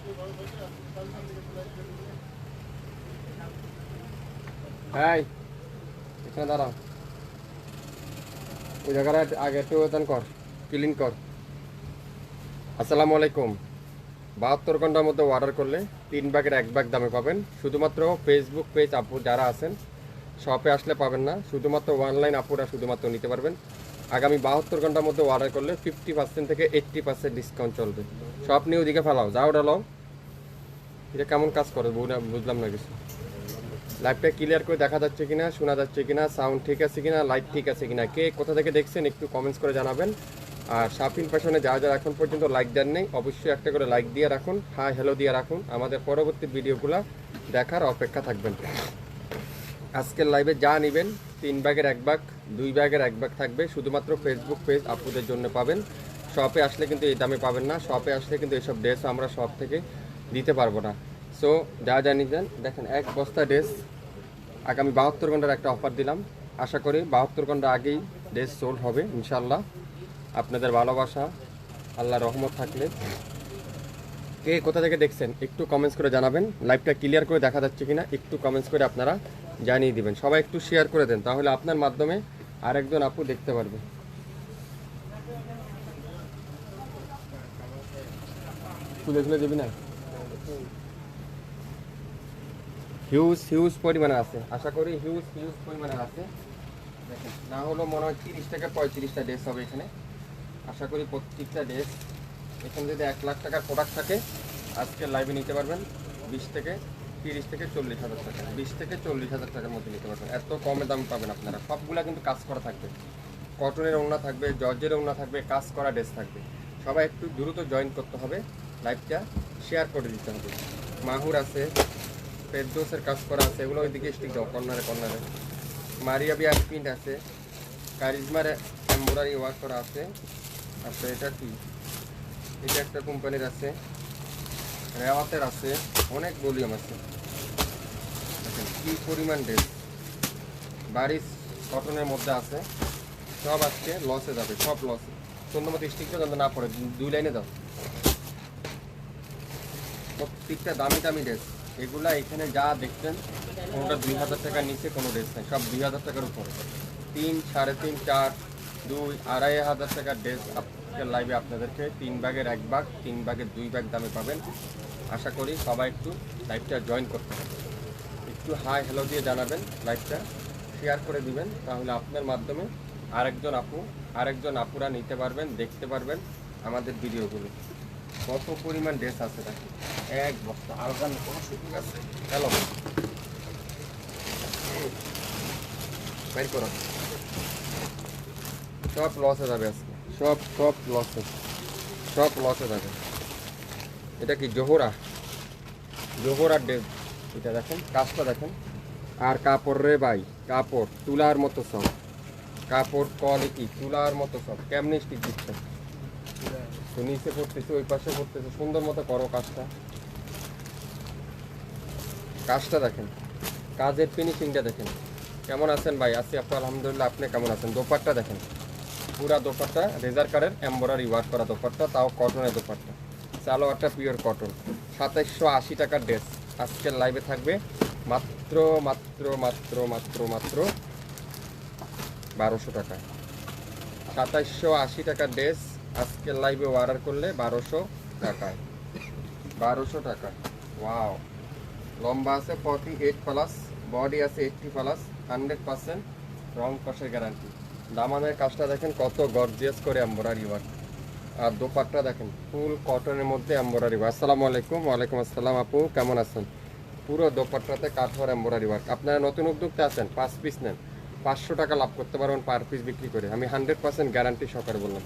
এই এখানে দাঁড়াও, ওই জায়গাটা আগে একটু কর, ক্লিন কর। আসসালামু আলাইকুম। 72 ঘন্টার মধ্যে অর্ডার করলে 3 ভাগের 1 ভাগ দামে পাবেন। শুধুমাত্র ফেসবুক পেজ আপু যারা আছেন, শপে আসলে পাবেন না, শুধুমাত্র অনলাইন আপুরা শুধুমাত্র নিতে পারবেন। আগামী 72 ঘন্টার মধ্যে অর্ডার করলে 50% থেকে 80% ডিসকাউন্ট চলবে। শপ নিয়ে ওদিকে ফেলাও, যাও ডালাও। এটা কেমন কাজ করে বুঝলাম না কিছু। লাইভটা ক্লিয়ার করে দেখা যাচ্ছে কিনা, শোনা যাচ্ছে কিনা, সাউন্ড ঠিক আছে কিনা, লাইট ঠিক আছে কিনা, কে কোথা থেকে দেখছেন একটু কমেন্টস করে জানাবেন। আর শাপিন ফ্যাশনে যারা এখন পর্যন্ত লাইক দেন নেই, অবশ্যই একটা করে লাইক দিয়ে রাখুন, হাই হ্যালো দিয়ে রাখুন, আমাদের পরবর্তী ভিডিওগুলো দেখার অপেক্ষা থাকবেন। আজকের লাইভে যা নেবেন 3 ভাগের 1 ভাগ, 2 ভাগের 1 ভাগ থাকবে, শুধুমাত্র ফেসবুক পেজ আপুদের জন্য পাবেন। শপে আসলে কিন্তু এই দামে পাবেন না, শপে আসলে কিন্তু এইসব ড্রেস আমরা শপ থেকে দিতে পারবো না। সো যা যা নিতেন দেখেন, 1 বস্তা ড্রেস আগামী 72 ঘন্টার একটা অফার দিলাম। আশা করি 72 ঘন্টা আগেই ড্রেস সোল্ড হবে ইনশাল্লাহ। আপনাদের ভালোবাসা, আল্লাহ রহমত থাকলে কে কোথা থেকে দেখছেন একটু কমেন্টস করে জানাবেন। লাইভটা ক্লিয়ার করে দেখা যাচ্ছে কিনা একটু কমেন্টস করে আপনারা জানিয়ে দিবেন। সবাই একটু শেয়ার করে দেন, তাহলে আপনার মাধ্যমে আরেকজন আপু দেখতে পারবে। খুলে খুলে দিবি না, হিউজ পরিমাণে আছে, আশা করি হিউজ পরিমাণে আছে। দেখেন না হলো মনে হয় 30 থেকে 35টা ড্রেস হবে এখানে। আশা করি প্রত্যেকটা ড্রেস, এখানে যদি 1 লাখ টাকার প্রোডাক্ট থাকে আজকে লাইভে নিতে পারবেন 20 থেকে 30 থেকে 40 হাজার টাকা, 20 থেকে 40 হাজার টাকার মধ্যে নিতে পারবেন। এত কমে দাম পাবেন আপনারা। সবগুলা কিন্তু কাজ করা থাকবে, কটনের ওড়না থাকবে, জর্জের ওড়না থাকবে, কাজ করা ড্রেস থাকবে। সবাই একটু দ্রুত জয়েন করতে হবে, লাইভটা শেয়ার করে দিতে হবে। মাহুর আছে, ফেরদৌসের কাজ করা আছে, এগুলো ওইদিকে স্টিক দাও কর্নারে কর্নারে। মারিয়া বিয়ার প্রিন্ট আছে, কারিজমার এমব্রয়ডারি ওয়ার্ক করা আছে। আচ্ছা এটা কি, এটা একটা কোম্পানির আছে, রেওয়াতের আছে, অনেক ভলিউম আছে। দেখেন কি পরিমাণ ড্রেস, বারিশ কটনের মধ্যে আছে। সব আজকে লসে যাবে, সব লসে। সুন্দর মতো স্টিকটা যেন না পড়ে, 2 লাইনে দাও। প্রত্যেকটা দামি দামি ড্রেস, এগুলা এখানে যা দেখছেন কোনোটা 2000 টাকার নিচে কোনো ড্রেস নেই, সব 2000 টাকার উপরে। 3, 3.5, 4, 2, 2,500 টাকার ড্রেস আজকের লাইভে আপনাদেরকে 3 ভাগের 1 ভাগ, 3 ভাগের 2 ভাগ দামে পাবেন। আশা করি সবাই একটু লাইভটা জয়েন করতে হবে, একটু হাই হ্যালো দিয়ে জানাবেন, লাইভটা শেয়ার করে দিবেন, তাহলে আপনার মাধ্যমে আরেকজন আপুরা নিতে পারবেন, দেখতে পারবেন আমাদের ভিডিওগুলো। কত পরিমাণ ড্রেস আছে দেখেন, 1 বস্তা আলগান কোনো সুযোগ আছে। হ্যালো বাইর করো, সব লসে যাবে আজকে, সব লসে যাবে। এটা কি জোহরার ড্রেস, এটা দেখেন কাজটা দেখেন। আর কাপড় রে ভাই, কাপড় তুলার মতো সব, কাপড় কোয়ালিটি তুলার মতো সব। কেমনি স্টিক দিচ্ছে, তো নিচে পড়তেছে, ওই পাশে পড়তেছে, সুন্দর মতো করো কাজটা দেখেন, কাজের ফিনিশিংটা দেখেন। কেমন আছেন ভাই? আছি আপু আলহামদুলিল্লাহ, আপনি কেমন আছেন? দোপাট্টা দেখেন, পুরা দোপাট্টা রেজার কারের এমব্রয়ডারি ওয়ার্ক করা দোপাট্টা, তাও কটনের দোপাট্টা, সালোয়ারটা পিওর কটন। 2780 টাকার ড্রেস আজকের লাইভে থাকবে মাত্র 1200 টাকায়। 2780 টাকার ড্রেস আজকের লাইভে অর্ডার করলে 1200 টাকায়, 1200 টাকা। ওয়াও, লম্বা আছে 48 প্লাস, বডি আছে 80 প্লাস, 100% রং কষের গ্যারান্টি। দামানের কাজটা দেখেন কত গর্জিয়াস করে এমব্রয়ডারি ওয়ার্ক। আর দোপাট্টা দেখেন ফুল কটনের মধ্যে এমব্রয়ডারি ওয়ার্ক। আসসালামু আলাইকুম। ওয়ালাইকুম আসসালাম আপু, কেমন আছেন? পুরো দোপাট্টাতে কাঠওয়ার এমব্রয়ডারি ওয়ার্ক। আপনারা নতুন উদ্যোক্তা আছেন, 5 পিস নেন, 500 টাকা লাভ করতে পারবেন পার পিস বিক্রি করে। আমি 100% গ্যারান্টি সহকারে বললাম,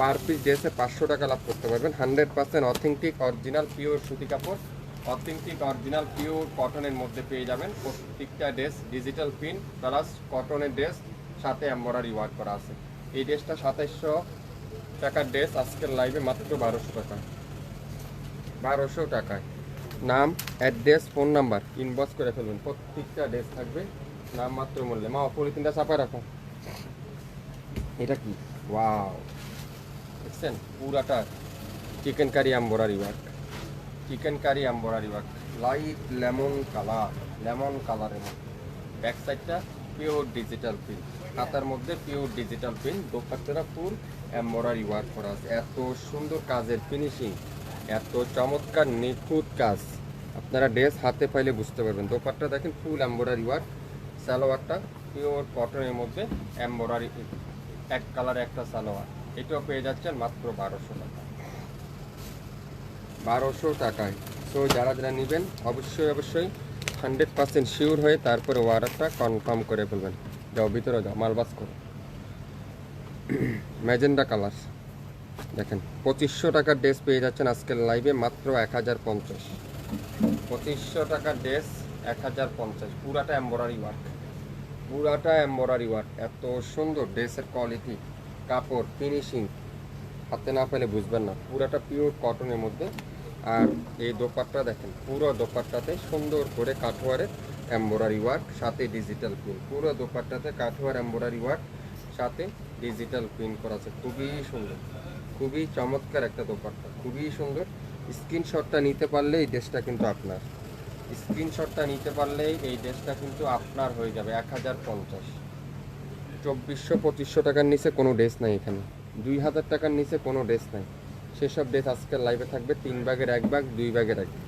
পার পিস ড্রেসে 500 টাকা লাভ করতে পারবেন। 100% অথেন্টিক অরিজিনাল পিওর সুতি কাপড়, অথেন্টিক অরিজিনাল পিওর কটনের মধ্যে পেয়ে যাবেন। প্রত্যেকটা ড্রেস ডিজিটাল প্রিন্ট প্লাস কটনের ড্রেস, সাথে এমব্রয়ডারি ওয়ার্ক করা আছে। এই ড্রেসটা 2700 টাকার ড্রেস আজকের লাইভে মাত্র 1200 টাকা, 1200 টাকায়। নাম, অ্যাড্রেস, ফোন নাম্বার ইনবক্স করে ফেলবেন, প্রত্যেকটা ড্রেস থাকবে নাম মাত্র মূল্যে। মা পলিথিনটা চাপায় রাখো। এটা কি, ওয়াও, দেখছেন পুরাটা chicken curry embroidery work, chicken curry embroidery work, light lemon কালারের মধ্যে। ব্যাক সাইডটা পিওর ডিজিটাল প্রিন্ট, হাতার মধ্যে পিওর ডিজিটাল প্রিন্ট, দোপাট্টাটা ফুল এমব্রয়ডারি ওয়ার্ক করা আছে। এত সুন্দর কাজের ফিনিশিং, এত চমৎকার নিখুঁত কাজ, আপনারা ড্রেস হাতে পাইলে বুঝতে পারবেন। দোপাট্টা দেখেন ফুল এমব্রয়ডারি ওয়ার্ক, সালোয়ারটা পিওর কটনের মধ্যে এমব্রয়ডারি, এক কালারে একটা সালোয়ার। এটাও পেয়ে যাচ্ছেন মাত্র 1200 টাকা, 1200 টাকায়। তো যারা নেবেন অবশ্যই 100% শিওর হয়ে তারপরে অর্ডারটা কনফার্ম করে ফেলবেন। যাও ভিতরে যাও, মালবাস করো। ম্যাজেন্ডা কালার দেখেন, 2500 টাকার ড্রেস পেয়ে যাচ্ছেন আজকের লাইভে মাত্র 1050। 2500 টাকার ড্রেস 1050, পুরাটা এমব্রয়ডারি ওয়ার্ক, এত সুন্দর ড্রেসের কোয়ালিটি, কাপড় ফিনিশিং হাতে না পেলে বুঝবেন না। পুরাটা পিওর কটনের মধ্যে। আর এই দোপাট্টা দেখেন, পুরো দোপাট্টাতে সুন্দর করে কাঠোয়ারের এমব্রয়ডারি ওয়ার্ক, সাথে ডিজিটাল প্রিন্ট। পুরো দোপাট্টাতে কাঠোয়ার এমব্রয়ডারি ওয়ার্ক, সাথে ডিজিটাল প্রিন্ট করা আছে। খুবই সুন্দর, খুবই চমৎকার একটা দোপাট্টা, খুবই সুন্দর। স্ক্রিনশটটা নিতে পারলে এই ড্রেসটা কিন্তু আপনার, হয়ে যাবে 1050। 2400-2500 টাকার নিচে কোনো ড্রেস নাই এখানে, 2000 টাকার নিচে কোনো ড্রেস নাই। সেসব ড্রেস আজকের লাইভে থাকবে 3 ভাগের 1 ভাগ, 2 ভাগের 1 ভাগ।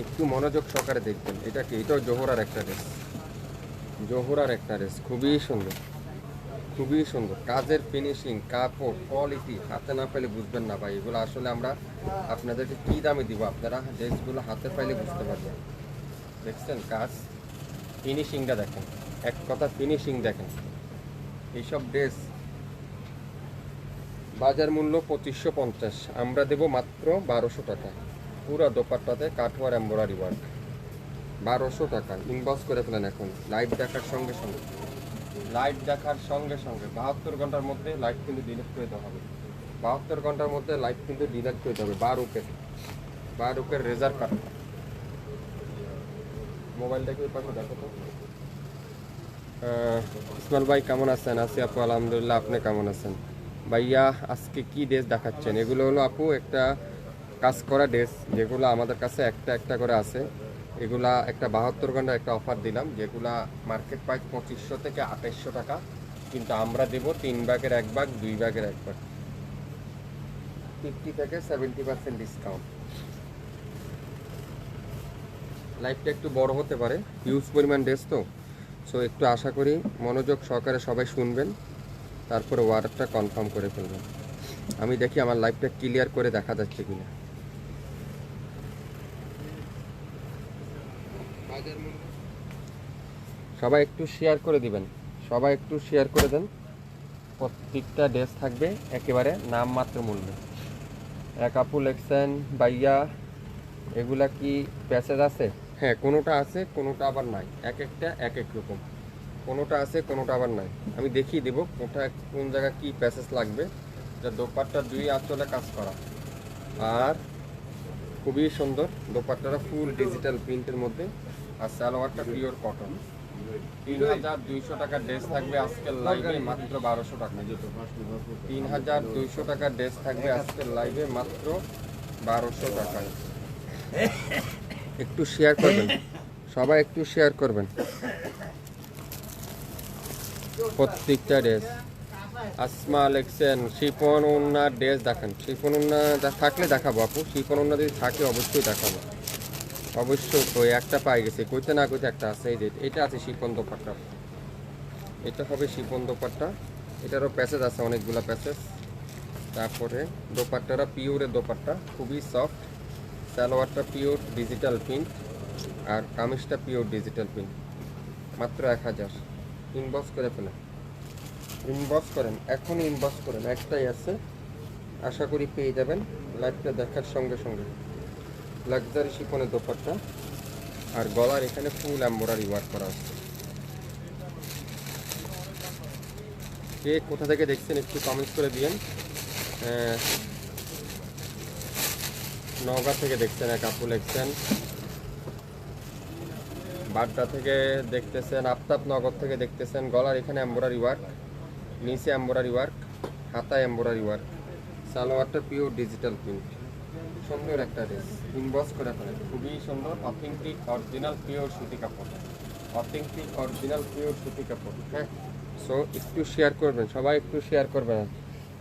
একটু মনোযোগ সহকারে দেখবেন। এটা কি? এটাও জোহরার একটা ড্রেস, খুবই সুন্দর কাজের ফিনিশিং, কাপড় কোয়ালিটি হাতে না পেলে বুঝবেন না ভাই। এগুলো আসলে আমরা আপনাদেরকে কী দামে দিব, আপনারা ড্রেসগুলো হাতে পাইলে বুঝতে পারবেন। দেখছেন কাজ, ফিনিশিংটা দেখেন, এক কথা ফিনিশিং দেখেন। এইসব ড্রেস বাজার মূল্য 2550, আমরা দেব মাত্র 1200 টাকা। পুরো দোপাট্টাতে কাঠওয়ার এমব্রয়ডারি ওয়ার্ক, 1200 টাকা। ইনবক্স করে ফেলেন এখন, লাইভ দেখার সঙ্গে সঙ্গে 72 ঘন্টার মধ্যে লাইভ কিন্তু ডিলিট করে দেওয়া হবে। 72 ঘন্টার মধ্যে লাইভ কিন্তু ডিলিট করে দেওয়া হবে। 12 রেজার কাট। মোবাইলটাকে ওই পাশে দেখো তো। ইসমাইল ভাই কেমন আছেন? আছি আপু, আলহামদুলিল্লাহ। আপনি কেমন আছেন ভাইয়া? আজকে কি ড্রেস দেখাচ্ছেন? এগুলো হলো আপু একটা কাজ করা ড্রেস, যেগুলো আমাদের কাছে একটা করে আছে। এগুলা একটা 72 ঘন্টার একটা অফার দিলাম, যেগুলা মার্কেট প্রাইস 2500 থেকে 2800 টাকা, কিন্তু আমরা দেব 3 ভাগের 1 ভাগ, 2 ভাগের 1 ভাগ, 50 থেকে 70% ডিসকাউন্ট। লাইভটা একটু বড় হতে পারে, হিউজ পরিমাণ ড্রেস তো, সো একটু আশা করি মনোযোগ সহকারে সবাই শুনবেন, তারপরে অর্ডারটা কনফার্ম করে ফেলবেন। আমি দেখি আমার লাইভটা ক্লিয়ার করে দেখা যাচ্ছে কিনা। সবাই একটু শেয়ার করে দিবেন, দেন। প্রত্যেকটা ড্রেস থাকবে একেবারে নামমাত্র মূল্যে। এক আপু লেখছেন, ভাইয়া এগুলা কি প্যাসেজ আছে? হ্যাঁ, কোনোটা আছে, কোনোটা আবার নাই। এক একটা এক এক রকম, কোনোটা আছে, কোনোটা আবার নাই। আমি দেখিয়ে দেবো কোন জায়গায় কি প্যাসেজ লাগবে। যা দোপাট্টা 2 আঁচলে কাজ করা, আর খুবই সুন্দর। দোপাট্টাটা ফুল ডিজিটাল প্রিন্টের মধ্যে, আর সালোয়ারটা পিওর কটন। 3200 টাকার ড্রেস থাকবে আজকের লাইভে মাত্র 1200 টাকা। 3200 টাকার ড্রেস থাকবে আজকের লাইভে মাত্র 1200 টাকায়। একটু শেয়ার করবেন, সবাই একটু শেয়ার করবেন প্রত্যেকটা ড্রেস। আসমা লেখছেন, শিফন ওড়নার ড্রেস দেখান। শিফন ওড়না থাকলে দেখাবো আপু, শিফন ওড়না যদি থাকে অবশ্যই দেখাবো। অবশ্যই তো একটা পাই গেছে, কইতে না কইতে একটা আছে। এই যে এটা আছে শিফন দোপাট্টা, এটা হবে শিফন দোপাট্টা। এটারও প্যাসেজ আছে, অনেকগুলো প্যাসেজ। তারপরে দোপাট্টাটা পিওরের দোপাট্টা, খুবই সফট। সালোয়ারটা পিওর ডিজিটাল প্রিন্ট, আর কামিজটা পিওর ডিজিটাল প্রিন্ট। মাত্র 1000। ইনবক্স করে ফেলেন, এখনই ইনবক্স করেন। একটাই আছে, আশা করি পেয়ে যাবেন লাইভটা দেখার সঙ্গে সঙ্গে। লাক্সারি শিফনের দোপাট্টা, আর গলার এখানে ফুল এমব্রয়ডারি ওয়ার্ক করা আছে। কে কোথা থেকে দেখছেন একটু কমেন্টস করে দিয়েন। নওগাঁ থেকে দেখছেন এক আপু লেখছেন, বাড্ডা থেকে দেখতেছেন, আফতাবনগর থেকে দেখতেছেন। গলার এখানে এমব্রয়ডারি ওয়ার্ক, নিচে এমব্রয়ডারি ওয়ার্ক, হাতায় এমব্রয়ডারি ওয়ার্ক। সালোয়ারটা পিওর ডিজিটাল প্রিন্ট, সুন্দর একটা ড্রেস, ইনবক্স করে ফেলেন। খুবই সুন্দর, অথেন্টিক অরিজিনাল পিওর সুতি কাপড়, অথেন্টিক অরিজিনাল পিওর সুতি কাপড়। হ্যাঁ, সো একটু শেয়ার করবেন, সবাই একটু শেয়ার করবেন,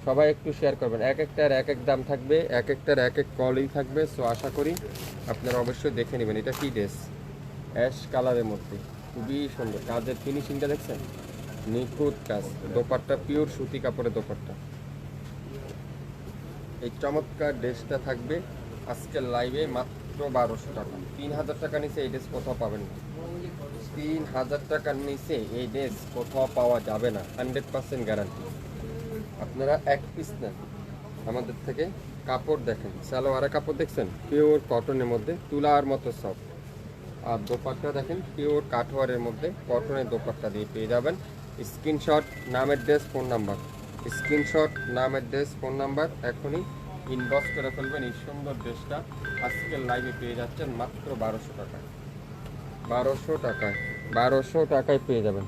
সবাই একটু শেয়ার করবেন। এক একটার এক এক দাম থাকবে, এক একটার এক এক কোয়ালিটি থাকবে। সো আশা করি আপনারা অবশ্যই দেখে নেবেন। এটা কি ড্রেস? অ্যাশ কালারের মধ্যে খুবই সুন্দর, কাজের ফিনিশিংটা দেখছেন, নিখুঁত কাজ। দোপাট্টা পিওর সুতি কাপড়ের দোপাট্টা। এই চমৎকার ড্রেসটা থাকবে আজকের লাইভে মাত্র 1200 টাকা। 3000 টাকা নিচে এই ড্রেস কোথাও পাবেন না। 3000 টাকার নিচে এই ড্রেস কোথাও পাওয়া যাবে না, 100% গ্যারান্টি। আপনারা এক পিস নেন আমাদের থেকে। কাপড় দেখেন, সালোয়ারের কাপড় দেখছেন, পিওর কটনের মধ্যে তুলার মতো সফট। আর দোপাট্টা দেখেন, পিওর কাঠওয়ারের মধ্যে কটনের দোপাট্টা দিয়ে পেয়ে যাবেন। স্ক্রিনশট, নাম অ্যাড্রেস, ফোন নাম্বার, স্ক্রিনশট, নাম অ্যাড্রেস, ফোন নাম্বার এখনই ইনবক্স করে ফেলবেন। এই সুন্দর ড্রেসটা আজকের লাইভে পেয়ে যাচ্ছেন মাত্র 1200 টাকায়। 1200 টাকায়, 1200 টাকায় পেয়ে যাবেন,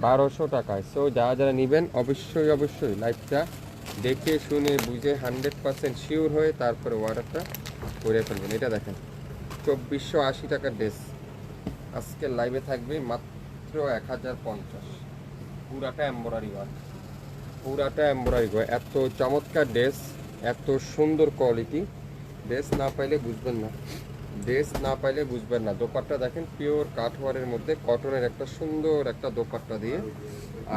1200 টাকায়। সো যারা যারা নেবেন অবশ্যই অবশ্যই লাইভটা দেখে শুনে বুঝে 100% শিওর হয়ে তারপরে অর্ডারটা করে ফেলবেন। এটা দেখেন 2480 টাকার ড্রেস আজকের লাইভে থাকবে মাত্র 1050। পুরাটা এমব্রয়ডারি ওয়ার্ক, পুরাটা এমব্রয়ডারি ওয়ার্ক। এত চমৎকার ড্রেস, এত সুন্দর কোয়ালিটি, ড্রেস না পাইলে বুঝবেন না, ড্রেস না পাইলে বুঝবেন না। দোপাট্টা দেখেন, পিওর কাঠওয়ারের মধ্যে কটনের একটা সুন্দর একটা দোপাট্টা দিয়ে,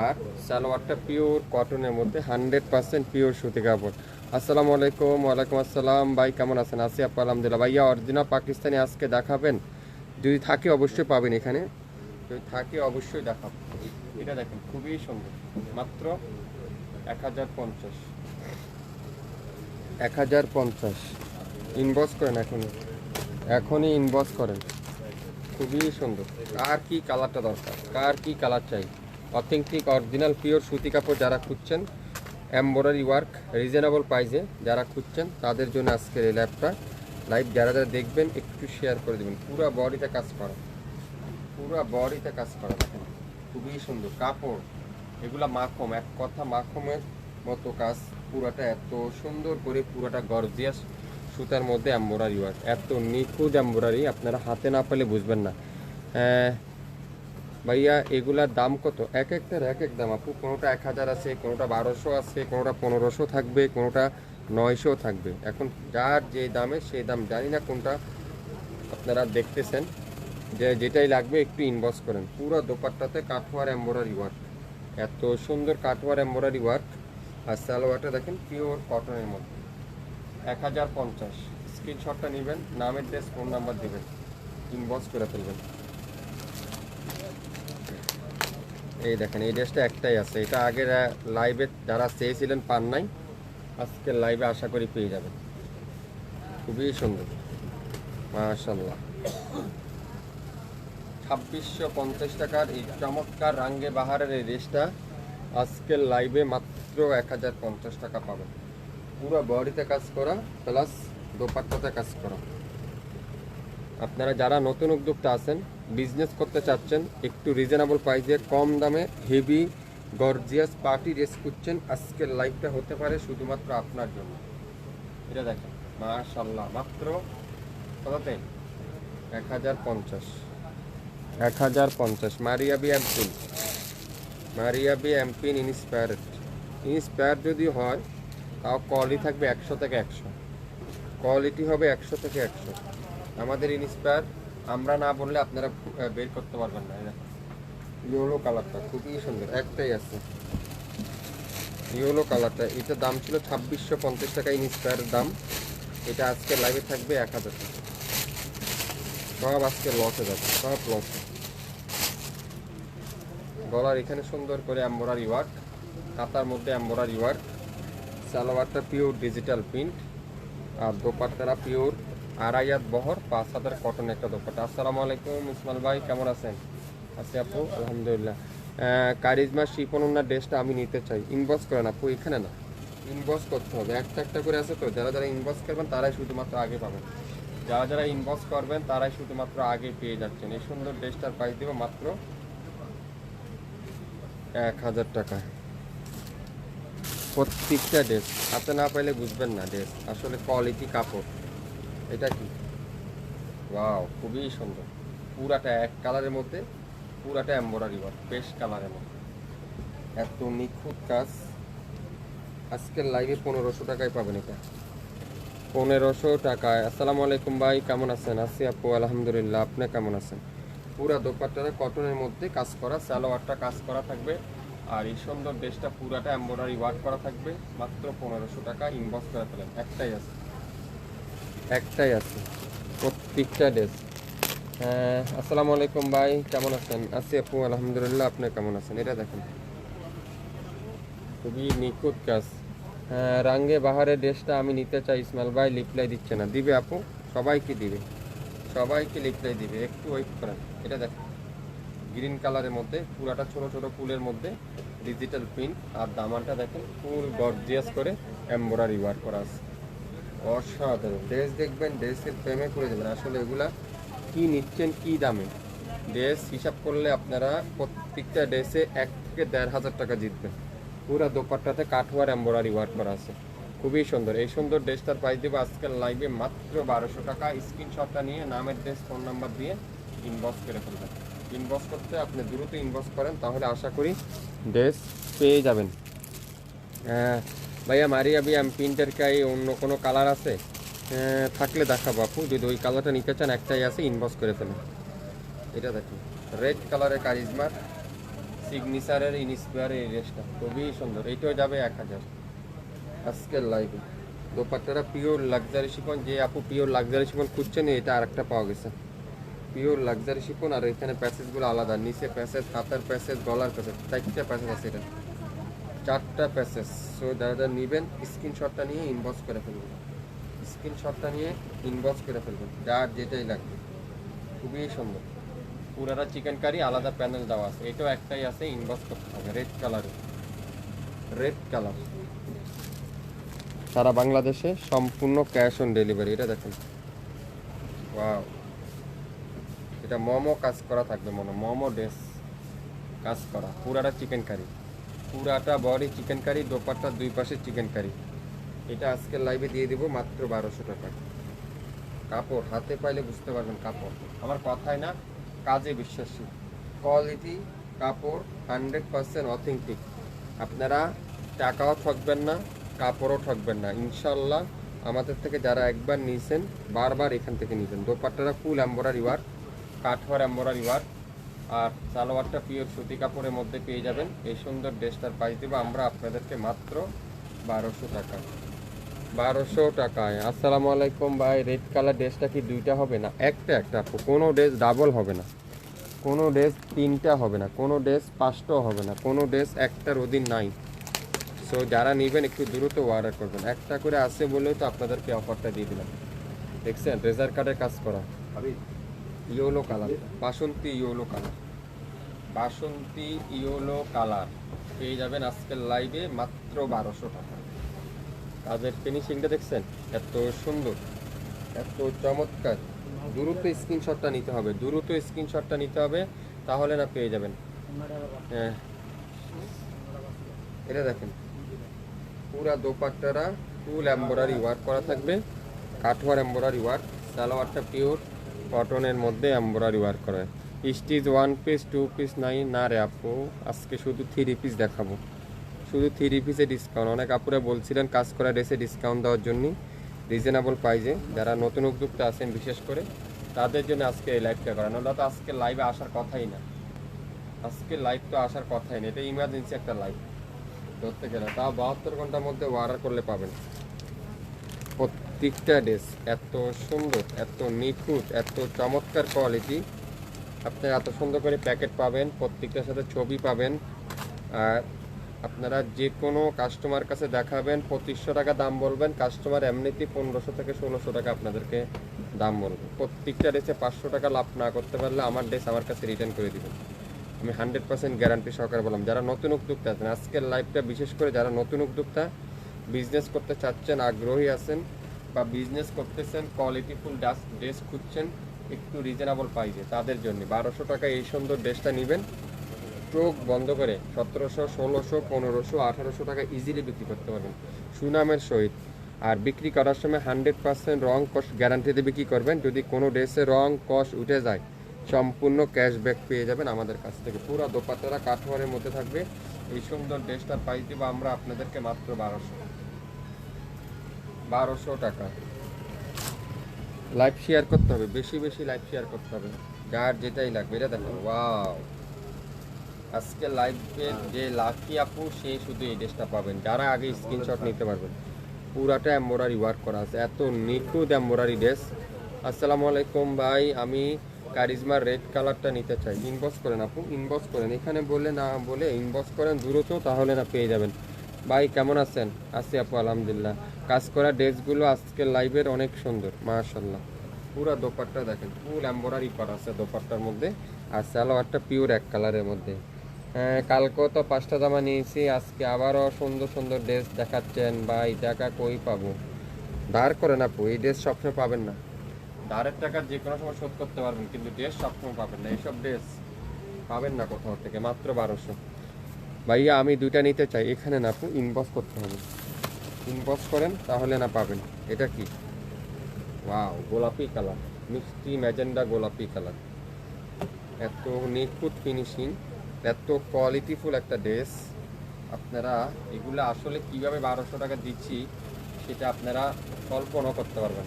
আর সালোয়ারটা পিওর কটনের মধ্যে 100% পিওর সুতি কাপড়। আসসালামু আলাইকুম। ওয়ালাইকুম আসসালাম ভাই, কেমন আছেন? আছি আপা, আলহামদুলিল্লাহ। ভাইয়া অরিজিনাল পাকিস্তানি আজকে দেখাবেন? যদি থাকে অবশ্যই পাবেন এখানে, যদি থাকে অবশ্যই দেখাবো। এটা দেখেন খুবই সুন্দর, মাত্র 1050, 1050। ইনবক্স করেন এখনই, এখনই ইনবক্স করেন। খুবই সুন্দর। কার কি কালারটা দরকার, কার কি কালার চাই? অথেন্টিক অরিজিনাল পিওর সুতি কাপড় যারা খুঁজছেন, এমব্রয়ডারি ওয়ার্ক, রিজনেবল প্রাইসে যারা খুঁজছেন, তাদের জন্য আজকের এই লাইভ যারা যারা দেখবেন একটু শেয়ার করে দেবেন। পুরো বডিতে কাজ করা, পুরো বডিতে কাজ করা দেখেন, খুবই সুন্দর কাপড়। এগুলা মাখম, এক কথা মাখমের মতো কাজ। পুরাটা এত সুন্দর করে, পুরাটা গর্জিয়াস সুতার মধ্যে এমব্রয়ডারি ওয়ার্ক, এত নিখুঁত এমব্রয়ডারি, আপনারা হাতে না পেলে বুঝবেন না। ভাইয়া এগুলার দাম কত? এক একটার এক এক দাম আপু। কোনোটা 1000 আছে, কোনোটা 1200 আছে, কোনোটা 1500 থাকবে, কোনোটা 900 থাকবে। এখন যার যে দামে সেই দাম, জানি না কোনটা আপনারা দেখতেছেন। যেটাই লাগবে একটু ইনবক্স করেন। পুরো দোপাট্টাতে কাঠওয়ার এমব্রয়ডারি ওয়ার্ক, এত সুন্দর কাঠওয়ার এমব্রয়ডারি ওয়ার্ক। আর সালোয়ারটা দেখেন পিওর কটনের মধ্যে, 1050। স্ক্রিনশটটা নেবেন, নামের ড্রেস, ফোন নাম্বার দেবেন, ইনবক্স করে ফেলবেন। এই দেখেন এই ড্রেসটা একটাই আছে, এটা আগের লাইভে যারা চেয়েছিলেন পান নাই, আজকের লাইভে আশা করি পেয়ে যাবেন। খুবই সুন্দর, মাশাআল্লাহ। 2650 টাকার এই চমৎকার রাঙ্গে বাহারের এই ড্রেসটা আজকের লাইভে মাত্র 1050 টাকা পাবেন। পুরো বডিতে কাজ করা প্লাস দোপাট্টাতে কাজ করা। আপনারা যারা নতুন উদ্যোক্তা আছেন, বিজনেস করতে চাচ্ছেন, একটু রিজনেবল প্রাইসে কম দামে হেভি গর্জিয়াস পার্টি ড্রেস খুঁজছেন, আজকের লাইভটা হতে পারে শুধুমাত্র আপনার জন্য। এটা দেখেন মাশাআল্লাহ, মাত্র কততে? 1050, 1050। Maria B MPIN, Maria B MPIN inspire যদি হয় তাও কোয়ালিটি থাকবে 100 থেকে 100, কোয়ালিটি হবে 100 থেকে 100। আমাদের ইন্সপায়ার আমরা না বললে আপনারা বের করতে পারবেন না। ইয়েলো কালারটা খুবই সুন্দর, একটাই আছে ইয়েলো কালারটা। এটা দাম ছিল 2650 টাকা ইন্সপায়ারের দাম, এটা আজকে লাইভে থাকবে 1000 টাকা। সব আজকে লসে যাবে, সব লসে। গলার এখানে সুন্দর করে এমব্রয়ডারি ওয়ার্ক, কাতার মধ্যে এমব্রয়ডারি ওয়ার্ক। সালোয়ারটা পিওর ডিজিটাল প্রিন্ট, আর দোপাট্টারা পিওর আড়াইয়াত বহর 5000 কটন একটা দোপাট্টা। আসসালামু আলাইকুম ইসমাইল ভাই, কেমন আছেন? আছি আপু, আলহামদুলিল্লাহ। কারিজমা শিফন ওনার ড্রেসটা আমি নিতে চাই, ইনবক্স করেন আপু। এখানে না, ইনবক্স করতে হবে, একটা একটা করে আছে তো। যারা যারা ইনবক্স করবেন তারাই শুধুমাত্র আগে পাবেন, যারা যারা ইনবক্স করবেন তারাই শুধুমাত্র আগে পেয়ে যাচ্ছেন। এই সুন্দর ড্রেসটার প্রাইস দেবো মাত্র 1000 টাকা। প্রত্যেকটা ড্রেস হাতে না পাইলে বুঝবেন না ড্রেস আসলে কোয়ালিটি কাপড়। এটা কি, ওয়াও, খুবই সুন্দর। পুরাটা এক কালারের মধ্যে, পুরাটা এমব্রয়ডারি ওয়ার্ক, বেশ কালারের মধ্যে, এত নিখুঁত কাজ। আজকের লাইভে 1500 টাকায় পাবেন এটা, 1500 টাকায়। আসসালামু আলাইকুম ভাই, কেমন আছেন? আছি আপু, আলহামদুলিল্লাহ, আপনি কেমন আছেন? পুরা দোপাট্টাটা কটনের মধ্যে কাজ করা, সালোয়ারটা কাজ করা থাকবে, আর এই সুন্দর ড্রেসটা পুরাটা এমব্রয়ডারি ওয়ার্ক করা থাকবে, মাত্র 1500 টাকা। ইনবক্স করে ফেলেন, একটাই আছে, একটাই আছে প্রত্যেকটা ড্রেস। হ্যাঁ, আসসালামু আলাইকুম ভাই, কেমন আছেন? আছি আপু, আলহামদুলিল্লাহ, আপনি কেমন আছেন? এটা দেখেন, খুবই নিখুঁত কাজ। হ্যাঁ, রাঙ্গে বাহারের ড্রেসটা আমি নিতে চাই, ইসমাইল ভাই রিপ্লাই দিচ্ছে না। দিবে আপু, সবাইকে দিবে, সবাইকে রিপ্লাই দিবে, একটু ওয়েট করেন। এটা দেখেন, গ্রিন কালারের মধ্যে, পুরাটা ছোট ছোট ফুলের মধ্যে ডিজিটাল প্রিন্ট, আর দামানটা দেখেন ফুল গর্জিয়াস করে এমব্রয়ডারি ওয়ার্ক করা আছে। অসাধারণ ড্রেস, দেখবেন ড্রেসের প্রেমে পড়ে যাবেন। আসলে এগুলা কি নিচ্ছেন, কি দামে ড্রেস হিসাব করলে আপনারা প্রত্যেকটা ড্রেসে 1 থেকে 1500 টাকা জিতবেন। পুরো দোপাট্টাতে কাঠওয়ার এমব্রয়ডারি ওয়ার্ক করা আছে, খুবই সুন্দর। এই সুন্দর ড্রেসটার প্রাইস দেবো আজকাল লাইভে মাত্র 1200 টাকা। স্ক্রিনশটটা নিয়ে নামের ড্রেস, ফোন নাম্বার দিয়ে ইনবক্স করে ফেলবেন। ইনবক্স করতে আপনি দ্রুত ইনবক্স করেন, তাহলে আশা করি ড্রেস পেয়ে যাবেন। ভাইয়া মারিয়া বিয়াম প্রিন্টের কাই অন্য কোনো কালার আছে? থাকলে দেখাবো আপু, যদি ওই কালারটা নিতে চান, একটাই আছে, ইনবক্স করে ফেলেন। এটা দেখুন, রেড কালারের কারিজমার সিগনেচারের ইনস্পায়ার এই ড্রেসটা খুবই সুন্দর, এইটাও যাবে 1000 আজকের লাইভে। দোপাট্টাটা পিওর লাক্সারি শিফন, যে আপু পিওর লাক্সারি শিফন খুঁজছেন, এটা আরেকটা পাওয়া গেছে, পিওর লাক্সারি শিফন। আর এখানে প্যাসেজগুলো আলাদা, নিচে প্যাসেজ, হাতার প্যাসেজ, গলার প্যাসেজ, 4টা প্যাসেজ আছে, এটা 4টা প্যাসেজ। সো যারা নেবেন স্ক্রিনশটটা নিয়ে ইনবক্স করে ফেলবেন, স্ক্রিনশটটা নিয়ে ইনবক্স করে ফেলবেন, যার যেটাই লাগবে। খুবই সুন্দর, পুরাটা চিকেন কারি, আলাদা প্যানেল দেওয়া আছে, এটাও একটাই আছে, ইনবক্স করতে হবে। রেড কালারে, রেড কালার, সারা বাংলাদেশে সম্পূর্ণ ক্যাশ অন ডেলিভারি। এটা দেখেন, ওয়াও, এটা মোমো কাজ করা থাকবে, মোমো ড্রেস কাজ করা, পুরাটা চিকেন কারি, পুরাটা বডি চিকেন কারি, দোপাট্টার দুই পাশে চিকেন কারি। এটা আজকের লাইভে দিয়ে দিব মাত্র 1200 টাকা। কাপড় হাতে পাইলে বুঝতে পারবেন, কাপড় আমার কথায় না, কাজে বিশ্বাসী। কোয়ালিটি কাপড় 100% অথেন্টিক। আপনারা টাকাও ঠকবেন না, কাপড়ও ঠকবেন না, ইনশাল্লাহ। আমাদের থেকে যারা একবার নিয়েছেন, বারবার এখান থেকে নিয়েছেন। দোপাট্টাটা ফুল এমব্রয়ডারি ওয়ার্ক, কাঠওয়ার এমব্রয়ডারি ওয়ার্ক, আর সালোয়ারটা পিওর সুতি কাপড়ের মধ্যে পেয়ে যাবেন। এই সুন্দর ড্রেসটার প্রাইস দেবো আমরা আপনাদেরকে মাত্র 1200 টাকা, 1200 টাকায়। আসসালামু আলাইকুম ভাই, রেড কালার ড্রেসটা কি দুইটা হবে? না, একটা একটা আপু, কোনো ড্রেস ডাবল হবে না, কোনো ড্রেস 3টা হবে না, কোনো ড্রেস 5টাও হবে না, কোনো ড্রেস একটার অধীন নাই। সো যারা নেবেন একটু দ্রুত অর্ডার করবেন, একটা করে আসে বলেও তো আপনাদেরকে অফারটা দিয়ে দিলাম। দেখছেন রেজার কার্ডের কাজ করা, ইয়েলো কালার, বাসন্তী ইয়েলো কালার, বাসন্তী ইয়েলো কালার পেয়ে যাবেন আজকের লাইভে মাত্র 1200 টাকা। কাজের ফিনিশিংটা দেখছেন, এত সুন্দর, এত চমৎকার। দ্রুত স্ক্রিনশটটা নিতে হবে, দ্রুত স্ক্রিনশটটা নিতে হবে, তাহলে না পেয়ে যাবেন। হ্যাঁ, এটা দেখেন, পুরা দোপাট্টারা ফুল এমব্রয়ডারি ওয়ার্ক করা থাকবে, কাঠওয়ার এমব্রয়ডারি ওয়ার্ক। সালোয়ারটা পিওর কটনের মধ্যে এমব্রয়ডারি ওয়ার্ক করা। স্টিচ 1 পিস 2 পিস নাই না রে আপু, আজকে শুধু 3 পিস দেখাবো, শুধু 3 পিসে ডিসকাউন্ট। অনেক আপুরা বলছিলেন কাজ করা ড্রেসে ডিসকাউন্ট দেওয়ার জন্য, রিজনেবল প্রাইসে। যারা নতুন উদ্যোক্তা আছেন বিশেষ করে, তাদের জন্য আজকে এই লাইভটা করা, নাহলে তো আজকে লাইভে আসার কথাই না, আজকে লাইভ তো আসার কথাই না, এটা ইমার্জেন্সি একটা লাইভ ধরতে গেলে। তাও 72 ঘন্টার মধ্যে অর্ডার করলে পাবেন প্রত্যেকটা ড্রেস। এত সুন্দর, এত নিখুঁত, এত চমৎকার কোয়ালিটি। আপনারা এত সুন্দর করে প্যাকেট পাবেন, প্রত্যেকটার সাথে ছবি পাবেন। আর আপনারা যে কোনো কাস্টমার কাছে দেখাবেন, 2500 টাকা দাম বলবেন, কাস্টমার এমনিতেই 1500 থেকে 1600 টাকা আপনাদেরকে দাম বলবে। প্রত্যেকটা ড্রেসে 500 টাকা লাভ না করতে পারলে আমার ড্রেস আমার কাছে রিটার্ন করে দিবেন, আমি 100% গ্যারান্টি সহকারে বললাম। যারা নতুন উদ্যোক্তা আছেন, আজকের লাইভটা বিশেষ করে যারা নতুন উদ্যোক্তা, বিজনেস করতে চাচ্ছেন, আগ্রহী আছেন, বা বিজনেস করতেছেন, কোয়ালিটিফুল ড্রেস খুঁজছেন একটু রিজনেবল প্রাইসে, তাদের জন্য 1200 টাকা এই সুন্দর ড্রেসটা নেবেন। চোখ বন্ধ করে 1700, 1600, 1500, 1800 টাকা ইজিলি বিক্রি করতে পারবেন সুনামের সহিত। আর বিক্রি করার সময় 100% রং কস গ্যারান্টি দিয়ে বিক্রি করবেন। যদি কোনো ড্রেসে রং কস উঠে যায় সম্পূর্ণ ক্যাশব্যাক পেয়ে যাবেন আমাদের কাছ থেকে। পুরো দোপাট্টাটা কাঠওয়ারের মধ্যে থাকবে। এই সুন্দর ড্রেসটার প্রাইস দিব আমরা আপনাদেরকে মাত্র 1200 টাকা। লাইভ শেয়ার করতে হবে, বেশি বেশি লাইভ শেয়ার করতে হবে, যার যেটাই লাগবে। এটা দেখেন, ওয়াও, আজকে লাইভে যে লাকি আপু সে শুধু এই ড্রেসটা পাবেন, যারা আগে স্ক্রিনশট নিতে পারবেন। পুরাটা এমব্রয়ডারি ওয়ার্ক করা আছে, এত নিখুঁত এমব্রয়ডারি ড্রেস। আসসালামু আলাইকুম ভাই, আমি কারিজমার রেড কালারটা নিতে চাই। ইনবক্স করেন আপু, ইনবক্স করেন, এখানে বলে না বলে ইনবক্স করেন দ্রুত, তাহলে না পেয়ে যাবেন। ভাই কেমন আছেন? আছি আপু আলহামদুলিল্লাহ। কাজ করা ড্রেসগুলো আজকের লাইভের অনেক সুন্দর মাশাআল্লাহ। পুরো দোপাট্টা দেখেন, ফুল এমব্রয়ডারি করা আছে দোপাট্টার মধ্যে। আর সালোয়ারটা পিওর এক কালারের মধ্যে। হ্যাঁ, কালকেও তো 5টা জামা নিয়েছি, আজকে আবারও সুন্দর সুন্দর ড্রেস দেখাচ্ছেন ভাই। টাকা কই পাবো? ধার করেন আপু, এই ড্রেস সবসময় পাবেন না। ধারের টাকা যে কোনো সময় শোধ করতে পারবেন, কিন্তু ড্রেস সবসময় পাবেন না। এইসব ড্রেস পাবেন না কোথাও থেকে, মাত্র 1200। ভাইয়া আমি 2টা নিতে চাই, এখানে না আপু, ইনবক্স করতে হবে। ইনবক্স করেন তাহলে না পাবেন। এটা কি? ওয়াও, গোলাপি কালার, মিষ্টি ম্যাজেন্ডা গোলাপি কালার। এত নিখুঁত ফিনিশিং, এত কোয়ালিটিফুল একটা ড্রেস। আপনারা এগুলো আসলে কিভাবে 1200 টাকা দিচ্ছি সেটা আপনারা কল্পনা করতে পারবেন,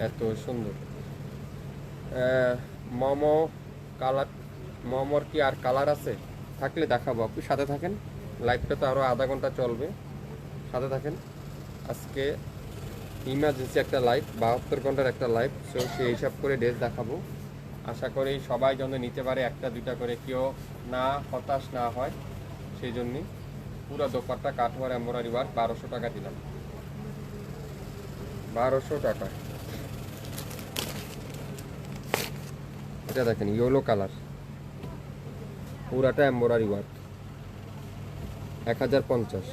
এত সুন্দর। মোমো কালার, মোমোর কি আর কালার আছে? থাকলে দেখাবো আপনি, সাথে থাকেন। লাইভটা তো আরও আধা ঘন্টা চলবে, সাথে থাকেন। আজকে ইমার্জেন্সি একটা লাইভ, 72 ঘন্টার একটা লাইভ। সো সেই হিসাব করে ড্রেস দেখাবো। আশা করি সবাই যেন নিতে পারে, 1টা 2টা করে, কেউ না হতাশ না হয় সেই জন্যই। পুরো দোপাট্টা কাঠওয়ার এমব্রয়ডারি ওয়ার্ক, 1200 টাকা দিলাম, 1200 টাকা। এটা দেখেন, ইয়েলো কালার, পুরাটা এমব্রয়ডারি ওয়ার্ক, 1050।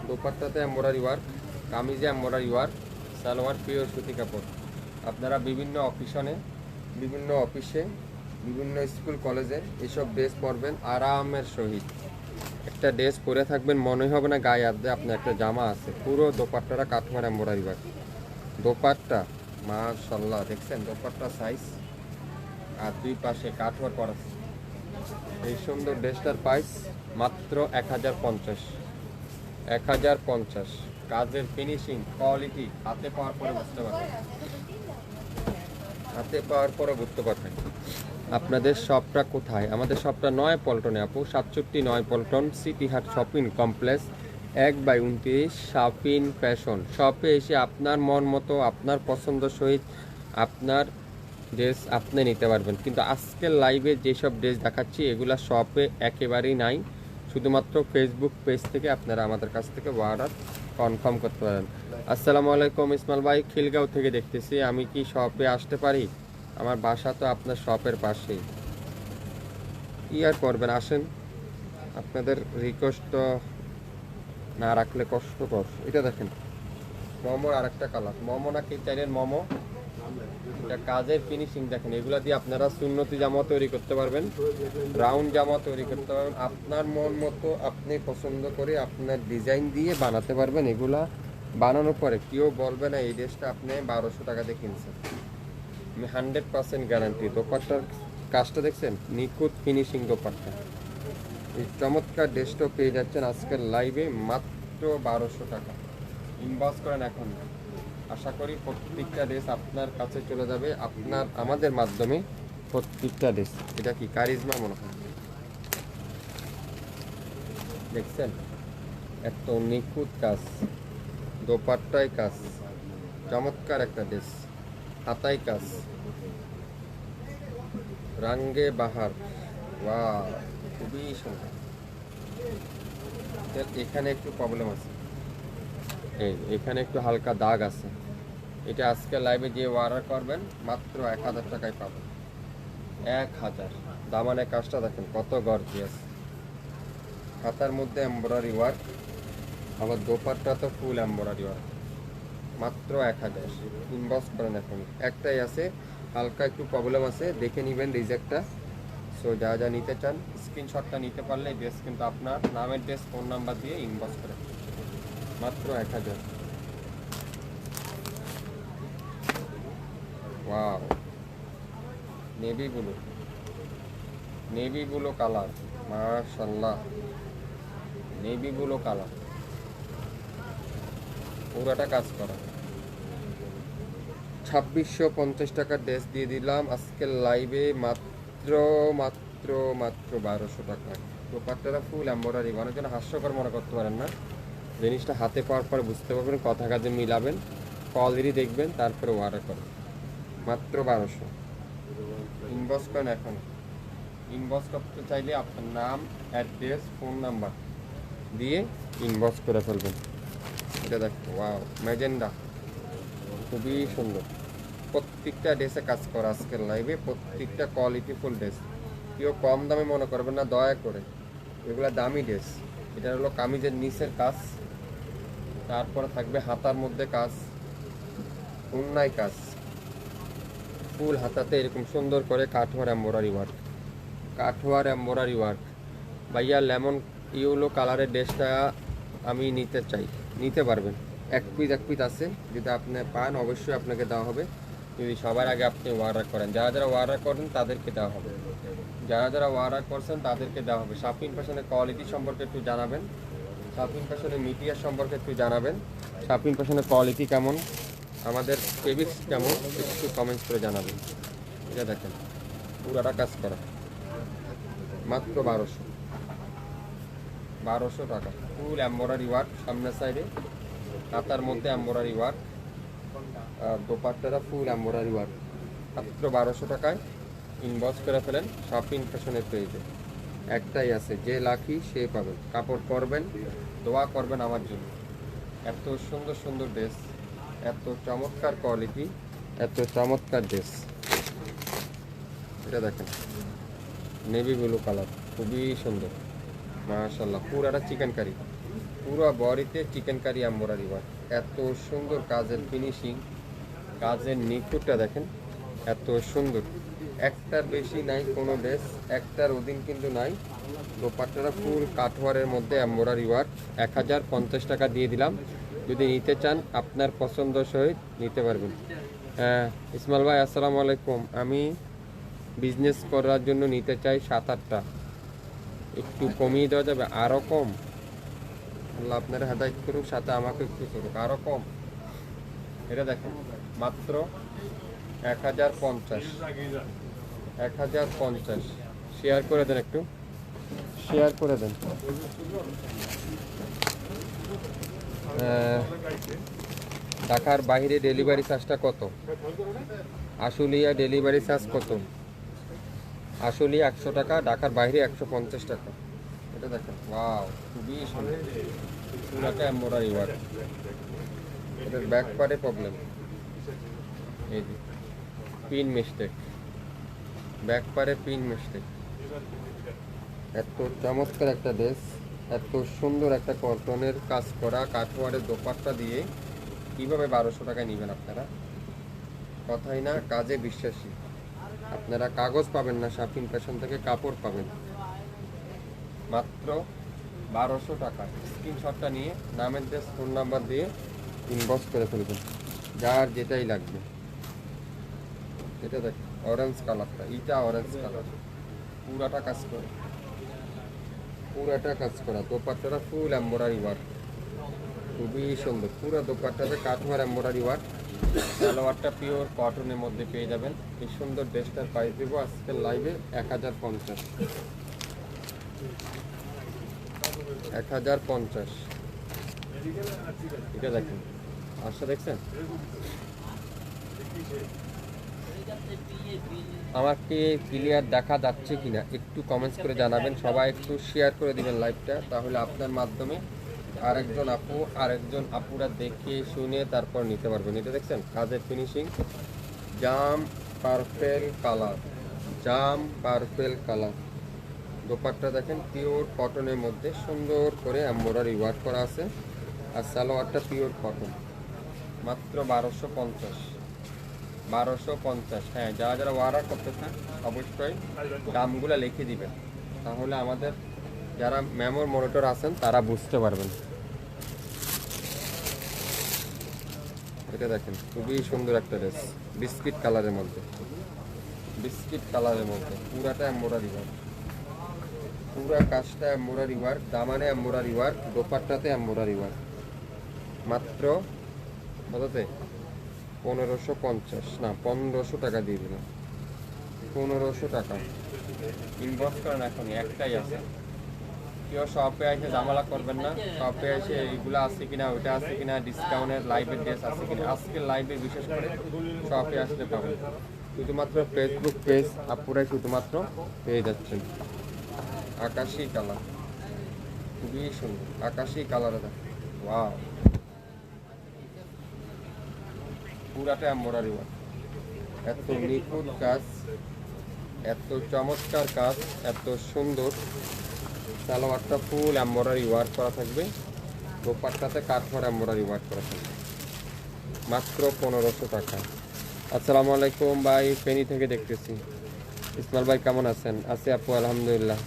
দোপাট্টাতে এমব্রয়ডারি ওয়ার্ক, কামিজে এমব্রয়ডারি ওয়ার্ক, সালোয়ার পিওর সুতি কাপড়। আপনারা বিভিন্ন অফিসে, বিভিন্ন স্কুল কলেজে এসব ড্রেস পরবেন আরামের সহিত। একটা ড্রেস পরে থাকবেন, মনে হবে না গায়ে হাত দিয়ে আপনার একটা জামা আছে। পুরো দোপাট্টাটা কাঠমার এমব্রয়ডারি ওয়ার্ক। দোপাট্টা মাশাআল্লাহ, দেখছেন দোপাট্টা সাইজ, আর 2 পাশে কাঠওয়ার করা। এই সুন্দর ড্রেসটার প্রাইস মাত্র 1050। 1050। কাজের ফিনিশিং, কোয়ালিটি হাতে পাওয়ার পরে বুঝতে পারবেন, হাতে পাওয়ার পরে বুঝতে পারবেন। আপনাদের শপটা কোথায়? আমাদের শপটা 9 পল্টনে আপু, 67 9 পল্টন, সিটি হাট শপিং কমপ্লেক্স, 1/29 শপিং ফ্যাশন। শপে এসে আপনার মন মতো, আপনার পছন্দ সহিত আপনার ড্রেস আপনি নিতে পারবেন। কিন্তু আজকের লাইভে যেসব ড্রেস দেখাচ্ছি এগুলা শপে একেবারেই নাই। শুধুমাত্র ফেসবুক পেজ থেকে আপনারা আমাদের কাছ থেকে অর্ডার কনফার্ম করতে পারেন। আসসালামু আলাইকুম ইসমাইল ভাই, খিলগাঁও থেকে দেখতেছি, আমি কি শপে আসতে পারি? আমার বাসা তো আপনার শপের পাশেই। কি আর করবেন, আসেন। আপনাদের রিকোয়েস্ট তো না রাখলে কষ্টকর। এটা দেখেন, মোমোর আরেকটা কালার, মোমো না কি চাইলেন মোমো। এটা কাজের ফিনিশিং দেখেন, এগুলা দিয়ে আপনারা সুন্নতি জামা তৈরি করতে পারবেন, রাউন্ড জামা তৈরি করতে পারবেন, আপনার মন মতো আপনি পছন্দ করে আপনার ডিজাইন দিয়ে বানাতে পারবেন। এগুলা বানানোর পরে কেউ বলবে না এই ড্রেসটা আপনি 1200 টাকা দিয়ে কিনছেন। আমি 100% গ্যারান্টি। দোপাট্টার কাজটা দেখছেন, নিখুঁত ফিনিশিং দোপাট্টা। এই চমৎকার ড্রেসটা পেয়ে যাচ্ছেন আজকের লাইভে মাত্র 1200 টাকা। ইনবক্স করেন এখন। আশা করি প্রত্যেকটা ড্রেস আপনার কাছে চলে যাবে আমাদের মাধ্যমে, প্রত্যেকটা ড্রেস। এটা কি কারিজমা মনে হয়, দেখছেন এত নিখুঁত কাজ, দোপাট্টায় কাজ, চমৎকার একটা ড্রেস, হাতায় কাজ, রাঙ্গে বাহার, ওয়াও খুবই সুন্দর। এখানে একটু প্রবলেম আছে, এখানে একটু হালকা দাগ আছে। এটা আজকে লাইভে যে অর্ডার করবেন মাত্র 1000 টাকায় পাবেন, 1000। দামানের কাজটা দেখেন কত গর্জিয়াস, হাতার মধ্যে এমব্রয়ডারি ওয়ার্ক, আবার দোপাট্টা তো ফুল এমব্রয়ডারি ওয়ার্ক, মাত্র 1000। ইনবক্স করেন এখন। একটাই আছে, হালকা একটু প্রবলেম আছে, দেখে নেবেন রিজেক্টটা। সো যা যা নিতে চান স্ক্রিনশটটা নিতে পারলে ড্রেস কিন্তু আপনার নামের ড্রেস, ফোন নাম্বার দিয়ে ইনবক্স করেন। মাত্র 1000। ওয়াও, নেভি ব্লু কালার, মাশাআল্লাহ, নেভি ব্লু কালার, পুরাটা কাজ করা। 2650 টাকার ড্রেস দিয়ে দিলাম আজকের লাইভে মাত্র মাত্র মাত্র 1200 টাকায়। দোপাট্টাটা ফুল এমব্রয়ডারি, অনেকজন হাস্যকর মনে করতে পারেন না, জিনিসটা হাতে পাওয়ার পরে বুঝতে পারবেন, কথা কাজে মিলাবেন, কোয়ালিটি দেখবেন, তারপরে অর্ডার করবেন। মাত্র 1200। ইনবক্স করেন এখন। ইনবক্স করতে চাইলে আপনার নাম, অ্যাড্রেস, ফোন নাম্বার দিয়ে ইনবক্স করে ফেলবেন। এটা দেখো, ওয়াও, ম্যাজেন্ডা, খুবই সুন্দর। প্রত্যেকটা ড্রেসে কাজ করা আজকের লাইভে, প্রত্যেকটা কোয়ালিটিফুল ড্রেস। কেউ কম দামে মনে করবেন না দয়া করে, এগুলো দামি ড্রেস। এটা হলো কামিজের নিচের কাজ, তারপরে থাকবে হাতার মধ্যে কাজ, উন্নায় কাজ, ফুল হাতাতে এরকম সুন্দর করে কাঠওয়ার এমব্রয়ডারি ওয়ার্ক, কাঠওয়ার এমব্রয়ডারি ওয়ার্ক। ভাইয়া লেমন ইয়েলো কালারের ড্রেসটা আমি নিতে চাই, নিতে পারবেন। এক পিস আছে, যদি আপনি পান অবশ্যই আপনাকে দেওয়া হবে, যদি সবার আগে আপনি অর্ডার করেন। যারা যারা অর্ডার করেন তাদেরকে দেওয়া হবে, যারা যারা অর্ডার করছেন তাদেরকে দেওয়া হবে। শাফিন ফ্যাশনের কোয়ালিটি সম্পর্কে একটু জানাবেন, শাফিন ফ্যাশনের মিডিয়া সম্পর্কে একটু জানাবেন, শাফিন ফ্যাশনের কোয়ালিটি কেমন, আমাদের ফেব্রিক্স কেমন, একটু কমেন্টস করে জানাবেন। এটা দেখেন, পুরাটা কাজ করা, মাত্র 1200 টাকা। ফুল এমব্রয়ডারি ওয়ার্ক, সামনের সাইডে হাতার মধ্যে এমব্রয়ডারি ওয়ার্ক, আর দোপাট্টাটা ফুল এমব্রয়ডারি ওয়ার্ক, মাত্র 1200 টাকায়। ইনবক্স করে ফেলেন শাফিন ফ্যাশনের পেজে। একটাই আছে, যে লাকি সে পাবেন। কাপড় করবেন, দোয়া করবেন আমার জন্য। এত সুন্দর সুন্দর ড্রেস, এত চমৎকার কোয়ালিটি, এত চমৎকার ড্রেস। এটা দেখেন, নেভি ব্লু কালার, খুবই সুন্দর, মাশাআল্লাহ। পুরাটা চিকেন কারি, পুরো বডিতে চিকেন কারি এমব্রয়ডারি ওয়ার্ক। এত সুন্দর কাজের ফিনিশিং, কাজের নিখুঁতটা দেখেন, এত সুন্দর। একটার বেশি নাই কোনো ড্রেস, একটার অধীন কিন্তু নাই। দোপাট্টাটা ফুল কাঠওয়ারের মধ্যে এমব্রয়ডারি ওয়ার্ক। 1050 টাকা দিয়ে দিলাম। যদি নিতে চান আপনার পছন্দ সহিত নিতে পারবেন। হ্যাঁ ইসমাইল ভাই, আসসালামু আলাইকুম। আমি বিজনেস করার জন্য নিতে চাই 7-8টা, একটু কমিয়ে দেওয়া যাবে? আরও কম? আল্লাহ আপনার হেদায়েত করুক, সাথে আমাকে একটু করুক, আরও কম। এটা দেখেন, মাত্র 1050। 1050। শেয়ার করে দেন, একটু শেয়ার করে দেন। ঢাকার বাইরে ডেলিভারি চার্জটা কত? আশুলিয়া ডেলিভারি চার্জ কত? আশুলিয়া 100 টাকা, ঢাকার বাইরে 150 টাকা। এটা দেখেন, ওয়াও, খুবই সুন্দর, পুরাটা এমব্রয়ডারি ওয়ার্ক। এটার ব্যাক পার্টে প্রবলেম, এই যে পিন মিস্টেক, ব্যাক পার্টে পিন মিস্টেক। এত চমৎকার একটা ড্রেস, এত সুন্দর একটা কটনের কাজ করা কাঠওয়ারের দোপাট্টা দিয়ে কীভাবে 1200 টাকায় নেবেন আপনারা? কথাই না, কাজে বিশ্বাসী। আপনারা কাগজ পাবেন না, শাফিন ফ্যাশন থেকে কাপড় পাবেন। মাত্র 1200 টাকা। স্ক্রিনশটটা নিয়ে নামের ড্রেস, ফোন নাম্বার দিয়ে ইনবক্স করে ফেলবেন, যার যেটাই লাগবে। এটা দেখ, অরেঞ্জ কালারটা, এটা অরেঞ্জ কালার, পুরাটা কাজ করে, পুরাটা কাজ করা। দোপাট্টাটা ফুল এমব্রয়ডারি ওয়ার্ক, খুবই সুন্দর। পুরো দোপাট্টাতে কাঠওয়ার এমব্রয়ডারি ওয়ার্ক। সালোয়ারটা পিওর কটনের মধ্যে পেয়ে যাবেন। এই সুন্দর ড্রেসটার প্রাইস দেবো আজকের লাইভে 1050। 1050। এটা দেখেন, আশা দেখছেন? আমাকে ক্লিয়ার দেখা যাচ্ছে কিনা একটু কমেন্টস করে জানাবেন। সবাই একটু শেয়ার করে দিবেন লাইভটা, তাহলে আপনার মাধ্যমে আরেকজন আপুরা দেখে শুনে তারপর নিতে পারবেন। এটা দেখছেন, কাজের ফিনিশিং, জাম পার্পেল কালার, জাম পার্পেল কালার। দোপাট্টা দেখেন, পিওর কটনের মধ্যে সুন্দর করে এমব্রয়ডারি ওয়ার্ক করা আছে, আর সালোয়ারটা পিওর কটন। মাত্র 1250। 1250। হ্যাঁ, যারা যারা অর্ডার করতে চান অবশ্যই দামগুলো লিখে দিবেন, তাহলে আমাদের যারা মেমোর মনিটর আছেন তারা বুঝতে পারবেন। এটা দেখেন খুবই সুন্দর একটা ড্রেস, বিস্কিট কালারের মধ্যে, বিস্কিট কালারের মধ্যে পুরাটা এমব্রয়ডারি ওয়ার্ক, পুরা কাজটা এমব্রয়ডারি ওয়ার্ক, দামানে এমব্রয়ডারি ওয়ার্ক, দোপাট্টাতে এমব্রয়ডারি ওয়ার্ক। মাত্র কততে? 1550 না 1500 টাকা দিয়ে দিলাম, 1500 টাকা। ইনবক্স করেন এখনই, একটাই আছে। কেউ শপে এসে ঝামেলা করবেন না, শপে এসে এইগুলো আছে কিনা ওইটা আছে কিনা ডিসকাউন্টের লাইভের ড্রেস আছে কিনা, আজকের লাইভে বিশেষ করে শপে আসতে পাবেন। শুধুমাত্র ফেসবুক পেজ আপুরাই শুধুমাত্র পেয়ে যাচ্ছেন। আকাশি কালার, খুবই সুন্দর আকাশি কালার। ওয়াও, পুরাটা এমব্রয়ডারি ওয়ার্ক, এত নিখুঁত কাজ, এত চমৎকার কাজ, এত সুন্দর। সালোয়ারটা ফুল এমব্রয়ডারি ওয়ার্ক করা থাকবে, দোপাট্টাতে কাঠওয়ার এমব্রয়ডারি ওয়ার্ক করা থাকবে। মাত্র 1500 টাকা। আসসালামু আলাইকুম ভাই, ফেনী থেকে দেখতেছি। ইসমাইল ভাই কেমন আছেন? আছি আপু আলহামদুলিল্লাহ।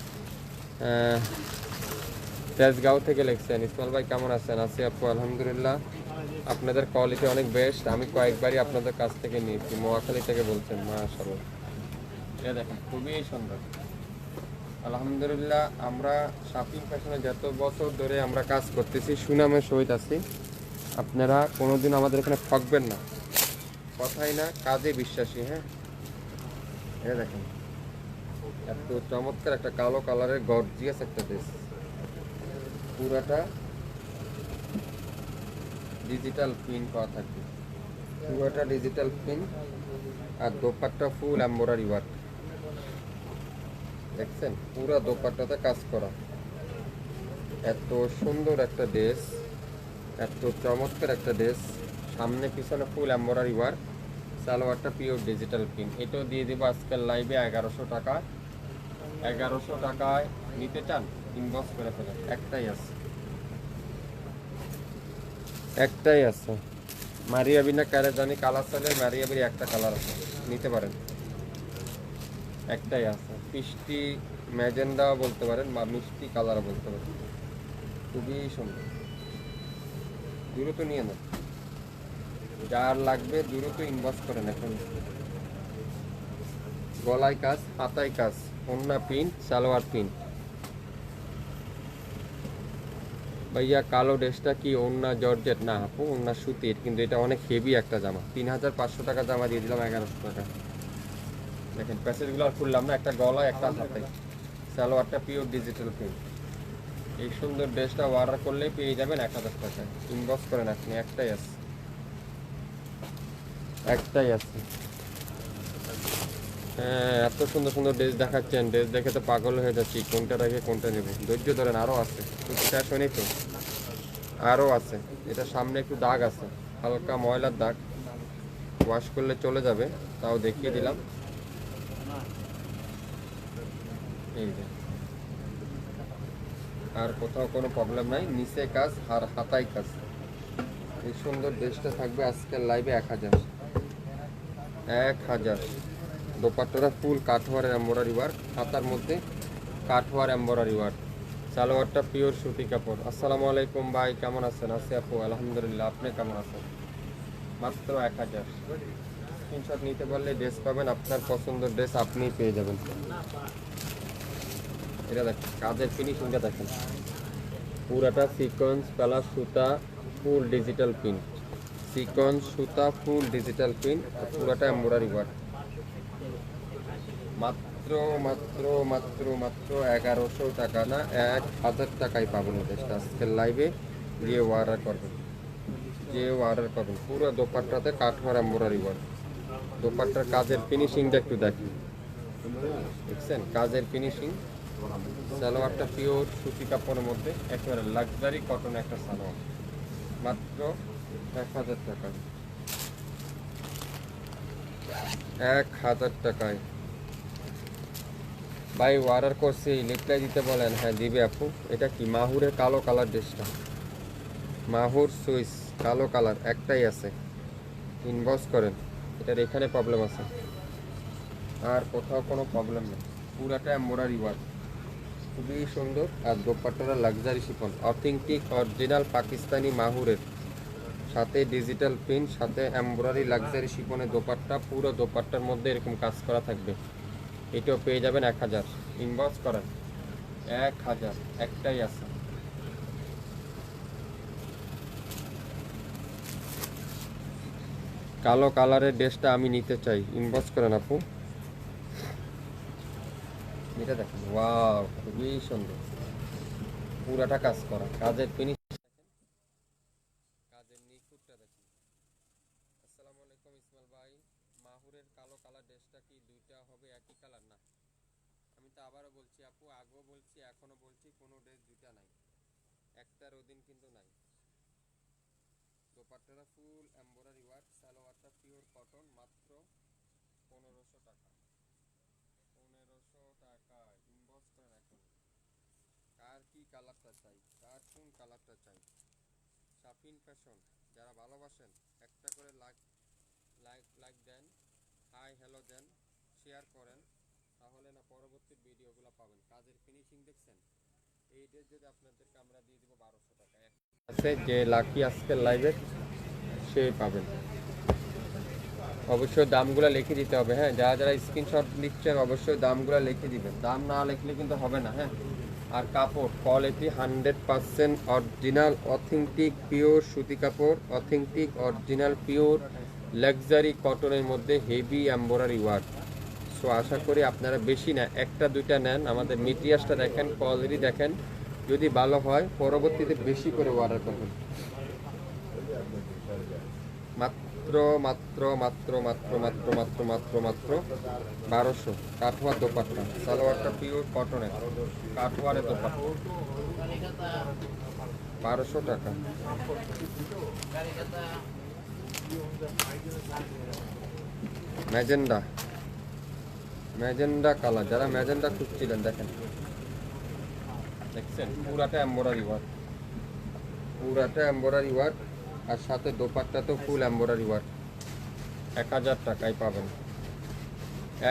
তেজগাঁও থেকে লিখছেন। ইসমাইল ভাই কেমন আছেন? আছি আপু আলহামদুলিল্লাহ। আপনাদের কোয়ালিটি অনেক বেস্ট, আমি কয়েকবারই আপনাদের কাছ থেকে নিয়েছি। মোয়াখালী থেকে বলছেন, মাশাআল্লাহ। এটা দেখেন খুবই সুন্দর আলহামদুলিল্লাহ। আমরা শাপিং ফ্যাশনে যত বছর ধরে আমরা কাজ করতেছি, সুনামের সহিত আছি। আপনারা কোনোদিন আমাদের এখানে ঠকবেন না, কথাই না কাজে বিশ্বাসী। হ্যাঁ, এটা দেখেন এত চমৎকার একটা কালো কালারের গর্জিয়াস একটা ড্রেস, পুরাটা ডিজিটাল প্রিন্ট করা থাকবে, পুরাটা ডিজিটাল প্রিন্ট, আর দোপাট্টা ফুল এমব্রয়ডারি ওয়ার্ক। দেখছেন পুরা দোপাট্টাতে কাজ করা, এত সুন্দর একটা ড্রেস, এত চমৎকার একটা ড্রেস। সামনে পিছনে ফুল এমব্রয়ডারি ওয়ার্ক, সালোয়ারটা পিওর ডিজিটাল প্রিন্ট। এটাও দিয়ে দেবো আজকের লাইভে 1100 টাকা। 1100 টাকায় নিতে চান ইনবক্স করে ফেলেন, একটাই আছে, একটাই আছে। মারিয়াবি না কারে জানি কালার চাইলে, মারিয়াবির একটা কালার আছে, নিতে পারেন, একটাই আছে। মিষ্টি ম্যাজেন্ডা বলতে পারেন বা মিষ্টি কালার বলতে পারেন, খুবই সুন্দর। দ্রুত নিয়ে নেন, যার লাগবে দ্রুত ইনবক্স করেন এখন। গলায় কাজ, হাতায় কাজ, ওন্না প্রিন্ট, সালোয়ার প্রিন্ট। ভাইয়া কালো ড্রেসটা কি ওন্না জর্জেট? না আপু, ওন্না সুতির, কিন্তু এটা অনেক হেভি একটা জামা। 3500 টাকা জামা দিয়ে দিলাম 1100 টাকা। দেখেন প্যাসেজগুলো আর খুললাম না, একটা গলায় একটা হাতে, সালোয়ারটা পিওর ডিজিটাল প্রিন্ট। এই সুন্দর ড্রেসটা অর্ডার করলেই পেয়ে যাবেন 1000 টাকায়। ইনবক্স করেন আপনি, একটাই আছে, একটাই আছে। হ্যাঁ, এত সুন্দর সুন্দর ড্রেস দেখাচ্ছেন, ড্রেস দেখে তো পাগল হয়ে যাচ্ছি, কোনটা রেখে কোনটা নেবে। ধৈর্য ধরেন, আরও আছে, শেষ হয়নি তো, আরও আছে। এটা সামনে একটু দাগ আছে, হালকা ময়লার দাগ, ওয়াশ করলে চলে যাবে, তাও দেখিয়ে দিলাম। এই যে, আর কোথাও কোনো প্রবলেম নাই, নিচে কাজ আর হাতায় কাজ। এই সুন্দর ড্রেসটা থাকবে আজকের লাইভে 1000। 1000। দোপাট্টাটা ফুল কাঠওয়ারের এমব্রয়ডারি ওয়ার্ক, হাতার মধ্যে কাঠওয়ার এমব্রয়ডারি ওয়ার্ক, সালোয়ারটা পিওর সুতি কাপড়। আসসালামু আলাইকুম ভাই, কেমন আছেন? আছি আপু আলহামদুলিল্লাহ, আপনি কেমন আছেন? মাত্র 1000। স্ক্রিনশট নিতে পারলে ড্রেস পাবেন, আপনার পছন্দের ড্রেস আপনিই পেয়ে যাবেন। এটা দেখেন কাজের ফিনিশিংটা দেখেন, পুরাটা সিকোয়েন্স প্লাস সুতা, ফুল ডিজিটাল প্রিন্ট, সিকোয়েন্স সুতা ফুল ডিজিটাল প্রিন্ট, পুরাটা এমব্রয়ডারি ওয়ার্ক। মাত্র মাত্র মাত্র মাত্র 1100 টাকা না 1000 টাকায় পাবেন ড্রেসটা আজকের লাইভে। যে অর্ডার করবেন, যে অর্ডার করবেন, পুরো দোপাট্টাতে কাঠওয়ার এমব্রয়ডারি ওয়ার্ক। দোপাট্টার কাজের ফিনিশিংটা একটু দেখেন, দেখছেন কাজের ফিনিশিং। সালোয়ারটা পিওর সুতি কাপড়ের মধ্যে, একেবারে লাক্সারি কটন একটা সালোয়ার। মাত্র 1000 টাকা, 1000 টাকায়। ভাই অর্ডার করছি, রিপ্লাই দিতে বলেন। হ্যাঁ দিবে আপু। এটা কি মাহুরের কালো কালার ড্রেসটা, মাহুর সুইস কালো কালার, একটাই আছে, ইনবক্স করেন। এটার এখানে প্রবলেম আছে, আর কোথাও কোনো প্রবলেম নেই। পুরাটা এমব্রয়ডারি ওয়ার্ক, খুবই সুন্দর। আর দোপাট্টাটা luxury chiffon, authentic original Pakistani মাহুরের সাথে ডিজিটাল প্রিন্ট, সাথে এমব্রয়ডারি লাক্সারি শিফনে দোপাট্টা, পুরো দোপাট্টার মধ্যে এরকম কাজ করা থাকবে। এটাও পেয়ে যাবেন 1000। ইনবক্স করেন 1000, একটাই আছে। কালো কালারের ড্রেসটা আমি নিতে চাই, ইনবক্স করেন আপু। এটা দেখেন, ওয়াও, খুবই সুন্দর, পুরাটা কাজ করা, কাজের ফিনিশ, কাজের নিখুঁতটা দেখেন। আসসালামু আলাইকুম ইসমাইল ভাই, মাহুরের কালো কালার ড্রেসটা কি দুইটা হবে একই কালার? না, আমি তো আবারও বলছি আপু, আগেও বলছি এখনো বলছি, কোনো ড্রেস দুইটা নাই, একটার অধীন কিন্তু নাই। দোপাট্টাটা ফুল এমব্রয়ডারি ওয়ার্ক, সালোয়ারটা পিওর কটন, মাত্র 1500 টাকা। 1500 টাকা, ইনবক্স করেন এখন। কার কি কালারটা চাই, কার কোন কালারটা চাই? শাফিন ফ্যাশন, যারা ভালোবাসেন একটা করে লাইক লাইক লাইক দেন, হাই হ্যালো দেন, শেয়ার করেন, তাহলে না পরবর্তী ভিডিওগুলো পাবেন। কাজের ফিনিশিং দেখছেন? এই ড্রেস যদি আপনাদেরকে আমরা দিয়ে দিব 1200 টাকা। আছে যে লাকি আজকের লাইভে সে পাবেন। অবশ্যই দামগুলো লিখে দিতে হবে, হ্যাঁ, যারা যারা স্ক্রিনশট লিখছেন অবশ্যই দামগুলো লিখে দিবেন, দাম না লিখলে কিন্তু হবে না, হ্যাঁ। আর কাপড় কোয়ালিটি 100% অরিজিনাল অথেন্টিক পিওর সুতি কাপড়, অথেন্টিক অরিজিনাল পিওর লাক্সারি কটনের মধ্যে হেভি এমব্রয়ডারি ওয়ার্ক। সো আশা করি আপনারা বেশি না, একটা দুইটা নেন, আমাদের মেটেরিয়ালসটা দেখেন, কোয়ালিটি দেখেন, যদি ভালো হয় পরবর্তীতে বেশি করে অর্ডার করবেন। মাত্র মাত্র মাত্র মাত্র মাত্র মাত্র মাত্র মাত্র 1200। কাঠওয়ার দোপাট্টা, সালোয়ারটা পিওর কটনের, কাঠওয়ারের দোপাট্টা, 1200 টাকা। ম্যাজেন্ডা, ম্যাজেন্ডা কালার, যারা ম্যাজেন্ডা খুঁজছিলেন দেখেন, দেখছেন পুরাটা এমব্রয়ডারি ওয়ার্ক, পুরাটা এমব্রয়ডারি ওয়ার্ক, আর সাথে দোপাট্টা তো ফুল এমব্রয়ডারি ওয়ার্ক। 1000 টাকায় পাবেন,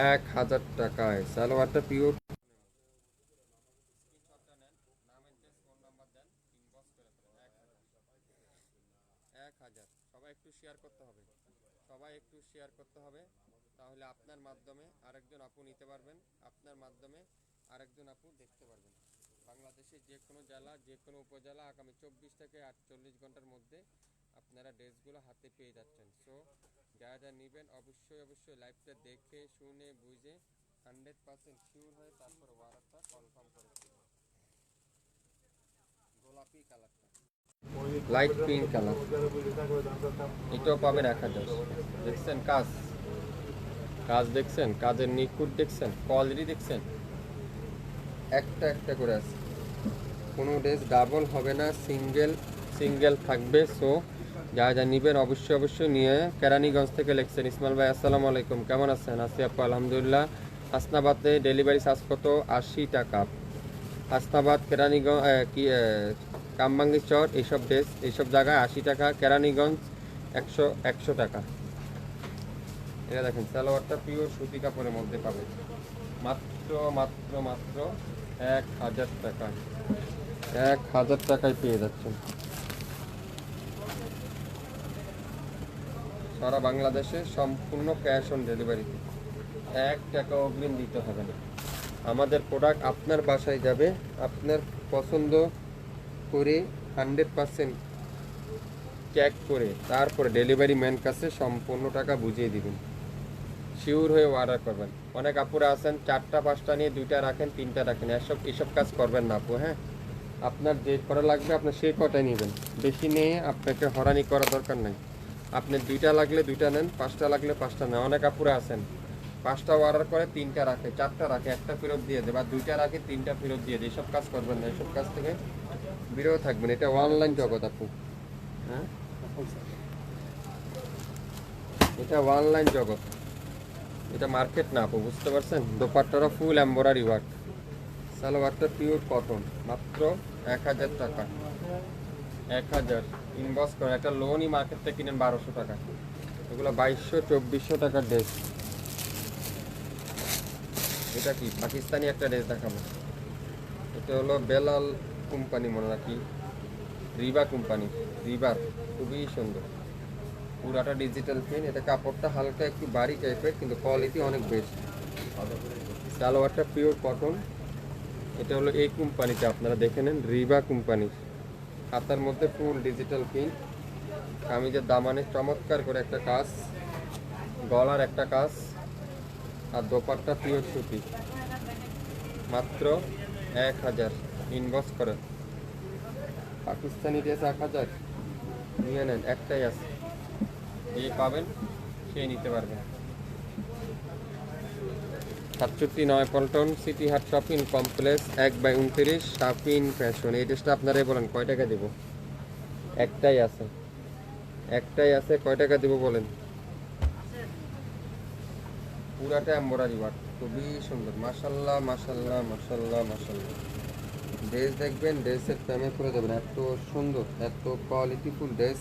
1000 টাকায়। সালোয়ারটা পিওর, 1000। সবাই একটু শেয়ার করতে হবে, সবাই একটু শেয়ার করতে হবে, তাহলে আপনার মাধ্যমে আরেকজন আপু নিতে পারবেন, আপনার মাধ্যমে আরেকজন আপু দেখতে পারবেন। বাংলাদেশের যে কোনো জেলা, যে কোনো উপজেলা, আগামী 24 থেকে 48 ঘন্টার মধ্যে আপনারা ড্রেসগুলো হাতে পেয়ে যাচ্ছেন। সো যারা যা নেবেন অবশ্যই অবশ্যই লাইভটা দেখে শুনে বুঝে 100% শিওর হয়ে তারপর অর্ডারটা কনফার্ম করে দেবেন। গোলাপি কালারটা, লাইট পিঙ্ক কালার, এটাও পাবেন 1000। দেখছেন কাজ, কাজ দেখছেন, কাজের নিখুঁত দেখছেন, কোয়ালিটি দেখছেন, একটা একটা করে আছে, কোনো ড্রেস ডাবল হবে না, সিঙ্গেল সিঙ্গেল থাকবে। সো যা যা নেবেন অবশ্যই অবশ্যই নিয়ে। কেরানীগঞ্জ থেকে লিখছেন ইসমাইল ভাই, আসসালামু আলাইকুম, কেমন আছেন? আছি আপু, আলহামদুলিল্লাহ। হাসনাবাদে ডেলিভারি চার্জ কত? 80 টাকা। হাসনাবাদ, কেরানীগঞ্জ, কি কামবাঙ্গি চর, এইসব ড্রেস এইসব জায়গায় 80 টাকা। কেরানীগঞ্জ 100 টাকা। এটা দেখেন সালোয়ারটা পিওর সুতি কাপড়ের মধ্যে পাবেন, মাত্র মাত্র মাত্র 1000 টাকা। 1000 টাকায় পেয়ে যাচ্ছেন। সারা বাংলাদেশে সম্পূর্ণ ক্যাশ অন ডেলিভারিতে, 1 টাকা অগ্রিম দিতে হবে না। আমাদের প্রোডাক্ট আপনার বাসায় যাবে, আপনার পছন্দ করে 100% চেক করে তারপরে ডেলিভারি ম্যান কাছে সম্পূর্ণ টাকা বুঝিয়ে দিবেন। শিওর হয়ে অর্ডার করবেন। অনেক আপুরা আছেন 4টা 5টা নিয়ে 2টা রাখেন, 3টা রাখেন, এসব কাজ করবেন না আপু, হ্যাঁ। আপনার যে করা লাগবে আপনার সেই কটাই নেবেন, বেশি নিয়ে আপনাকে হরানি করা দরকার নাই। আপনি 2টা লাগলে 2টা নেন, 5টা লাগলে 5টা নেন। অনেক আপুরা আছেন 5টা অর্ডার করে 3টা রাখে, 4টা রাখে, 1টা ফেরত দিয়ে দেয়, বা 2টা রাখে 3টা ফেরত দিয়ে দেয়। এসব কাজ করবেন না, এসব কাজ থেকে বিরত থাকবেন। এটা অনলাইন জগৎ আপু, হ্যাঁ, এটা অনলাইন জগৎ, এটা মার্কেট না আপু, বুঝতে পারছেন? দোপাট্টারা ফুল এমব্রয়ডারি ওয়ার্ক, সালোয়ারটা পিওর কটন, মাত্র 1000 টাকা। 1000 ইনবক্স করেন। একটা লোনই মার্কেট থেকে কিনেন 1200 টাকা, এগুলো 2200-2400 টাকার ড্রেস। এটা কি পাকিস্তানি একটা ড্রেস দেখাবো, এটা হলো বেলাল কোম্পানি, মনে রাখি রিবা কোম্পানি, রিবার, খুবই সুন্দর। পুরাটা ডিজিটাল প্রিন্ট। এটা কাপড়টা হালকা একটু ভারী টাইপের, কিন্তু কোয়ালিটি অনেক বেশি। সালোয়ারটা পিওর কটন। এটা হলো এই কোম্পানিতে, আপনারা দেখে নেন, রিবা কোম্পানির। হাতার মধ্যে ফুল ডিজিটাল প্রিন্ট, কামিজের দামানে চমৎকার করে একটা কাজ, গলার একটা কাজ, আর দোপাট্টা পিওর সুতি। মাত্র 1000। ইনবক্স করেন। পাকিস্তানি ড্রেস 1000 নিয়ে নেন, একটাই আছে, এই পাবেন, সে নিতে পারবেন। 67 পল্টন সিটি হাট শপিং কমপ্লেক্স 1/29 শপিং ফ্যাশন। এই ড্রেসটা আপনারাই বলেন কয় টাকা দেব? একটাই আছে, একটাই আছে, কয় টাকা দেব বলেন? পুরাটা এমব্রয়ডারি ওয়ার্ক, খুবই সুন্দর। মাশাল্লাহ মাশাল্লাহ মাশাল্লাহ মাশাল্লাহ। ড্রেস দেখবেন, ড্রেসের প্রেমে পড়ে যাবেন, এত সুন্দর, এত কোয়ালিটিফুল ড্রেস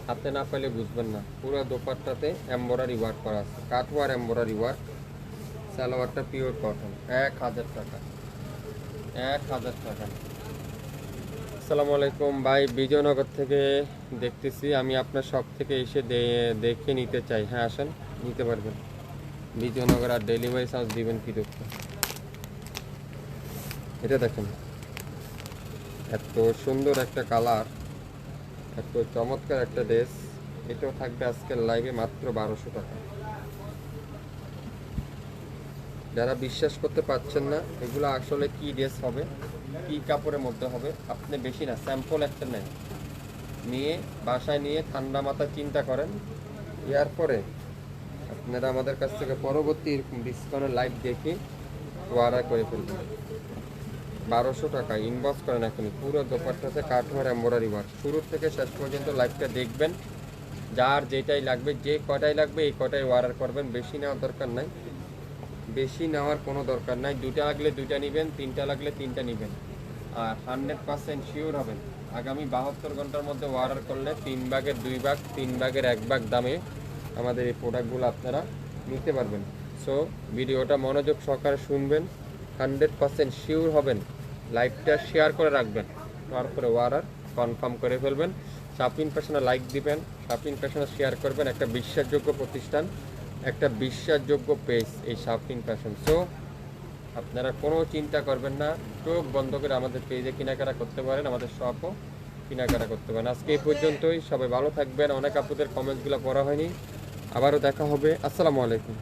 হাতে না পেলে বুঝবেন না। পুরো দোপাট্টাতে এমব্রয়ডারি ওয়ার্ক করা আছে, কাটওয়ার এমব্রয়ডারি ওয়ার্ক। সালোয়ারটা পিওর কটন। 1000 টাকা, 1000 টাকা। আসসালামু আলাইকুম ভাই, বিজয়নগর থেকে দেখতেছি আমি, আপনার শপ থেকে এসে দেখে নিতে চাই। হ্যাঁ আসেন, নিতে পারবেন। বিজয়নগর। আর ডেলিভারি চার্জ দিবেন কি দুঃখ। এটা দেখেন, এত সুন্দর একটা কালার, এত চমৎকার একটা ড্রেস। এটাও থাকবে আজকের লাইভে মাত্র 1200 টাকা। যারা বিশ্বাস করতে পারছেন না এগুলো আসলে কি ড্রেস হবে, কি কাপড়ের মধ্যে হবে, আপনি বেশি না, স্যাম্পল একটা নেন, নিয়ে বাসায় নিয়ে ঠান্ডা মাথায় চিন্তা করেন। এরপরে আপনারা আমাদের কাছ থেকে পরবর্তী এরকম ডিসকাউন্টের লাইভ দেখে অর্ডার করে ফেলবেন। 1200 টাকা। ইনবক্স করেন এখনই। পুরো দোপাট্টাতে কাঠওয়ার এমব্রয়ডারি ওয়ার্ক। শুরু থেকে শেষ পর্যন্ত লাইভটা দেখবেন। যার যেটাই লাগবে, যে কটাই লাগবে এই কটাই অর্ডার করবেন, বেশি নেওয়ার দরকার নাই, বেশি নেওয়ার কোনো দরকার নাই। দুইটা লাগলে দুইটা নেবেন, তিনটা লাগলে তিনটা নেবেন। আর 100% শিওর হবেন আগামী 72 ঘন্টার মধ্যে অর্ডার করলে 3 ভাগের 2 ভাগ, 3 ভাগের 1 ভাগ দামে আমাদের এই প্রোডাক্টগুলো আপনারা নিতে পারবেন। সো ভিডিওটা মনোযোগ সহকারে শুনবেন, 100% শিওর হবেন, লাইভটা শেয়ার করে রাখবেন, তারপরে অর্ডার কনফার্ম করে ফেলবেন। শপিং ফ্যাশনে লাইক দিবেন, শপিং ফ্যাশনে শেয়ার করবেন। একটা বিশ্বাসযোগ্য প্রতিষ্ঠান, একটা বিশ্বাসযোগ্য পেজ এই শপিং ফ্যাশন। সো আপনারা কোনো চিন্তা করবেন না, চোখ বন্ধ করে আমাদের পেজে কেনাকাটা করতে পারেন, আমাদের শপও কেনাকাটা করতে পারেন। আজকে এই পর্যন্তই, সবাই ভালো থাকবেন। অনেক আপুদের কমেন্টসগুলো পড়া হয়নি, আবারও দেখা হবে। আসসালামু আলাইকুম।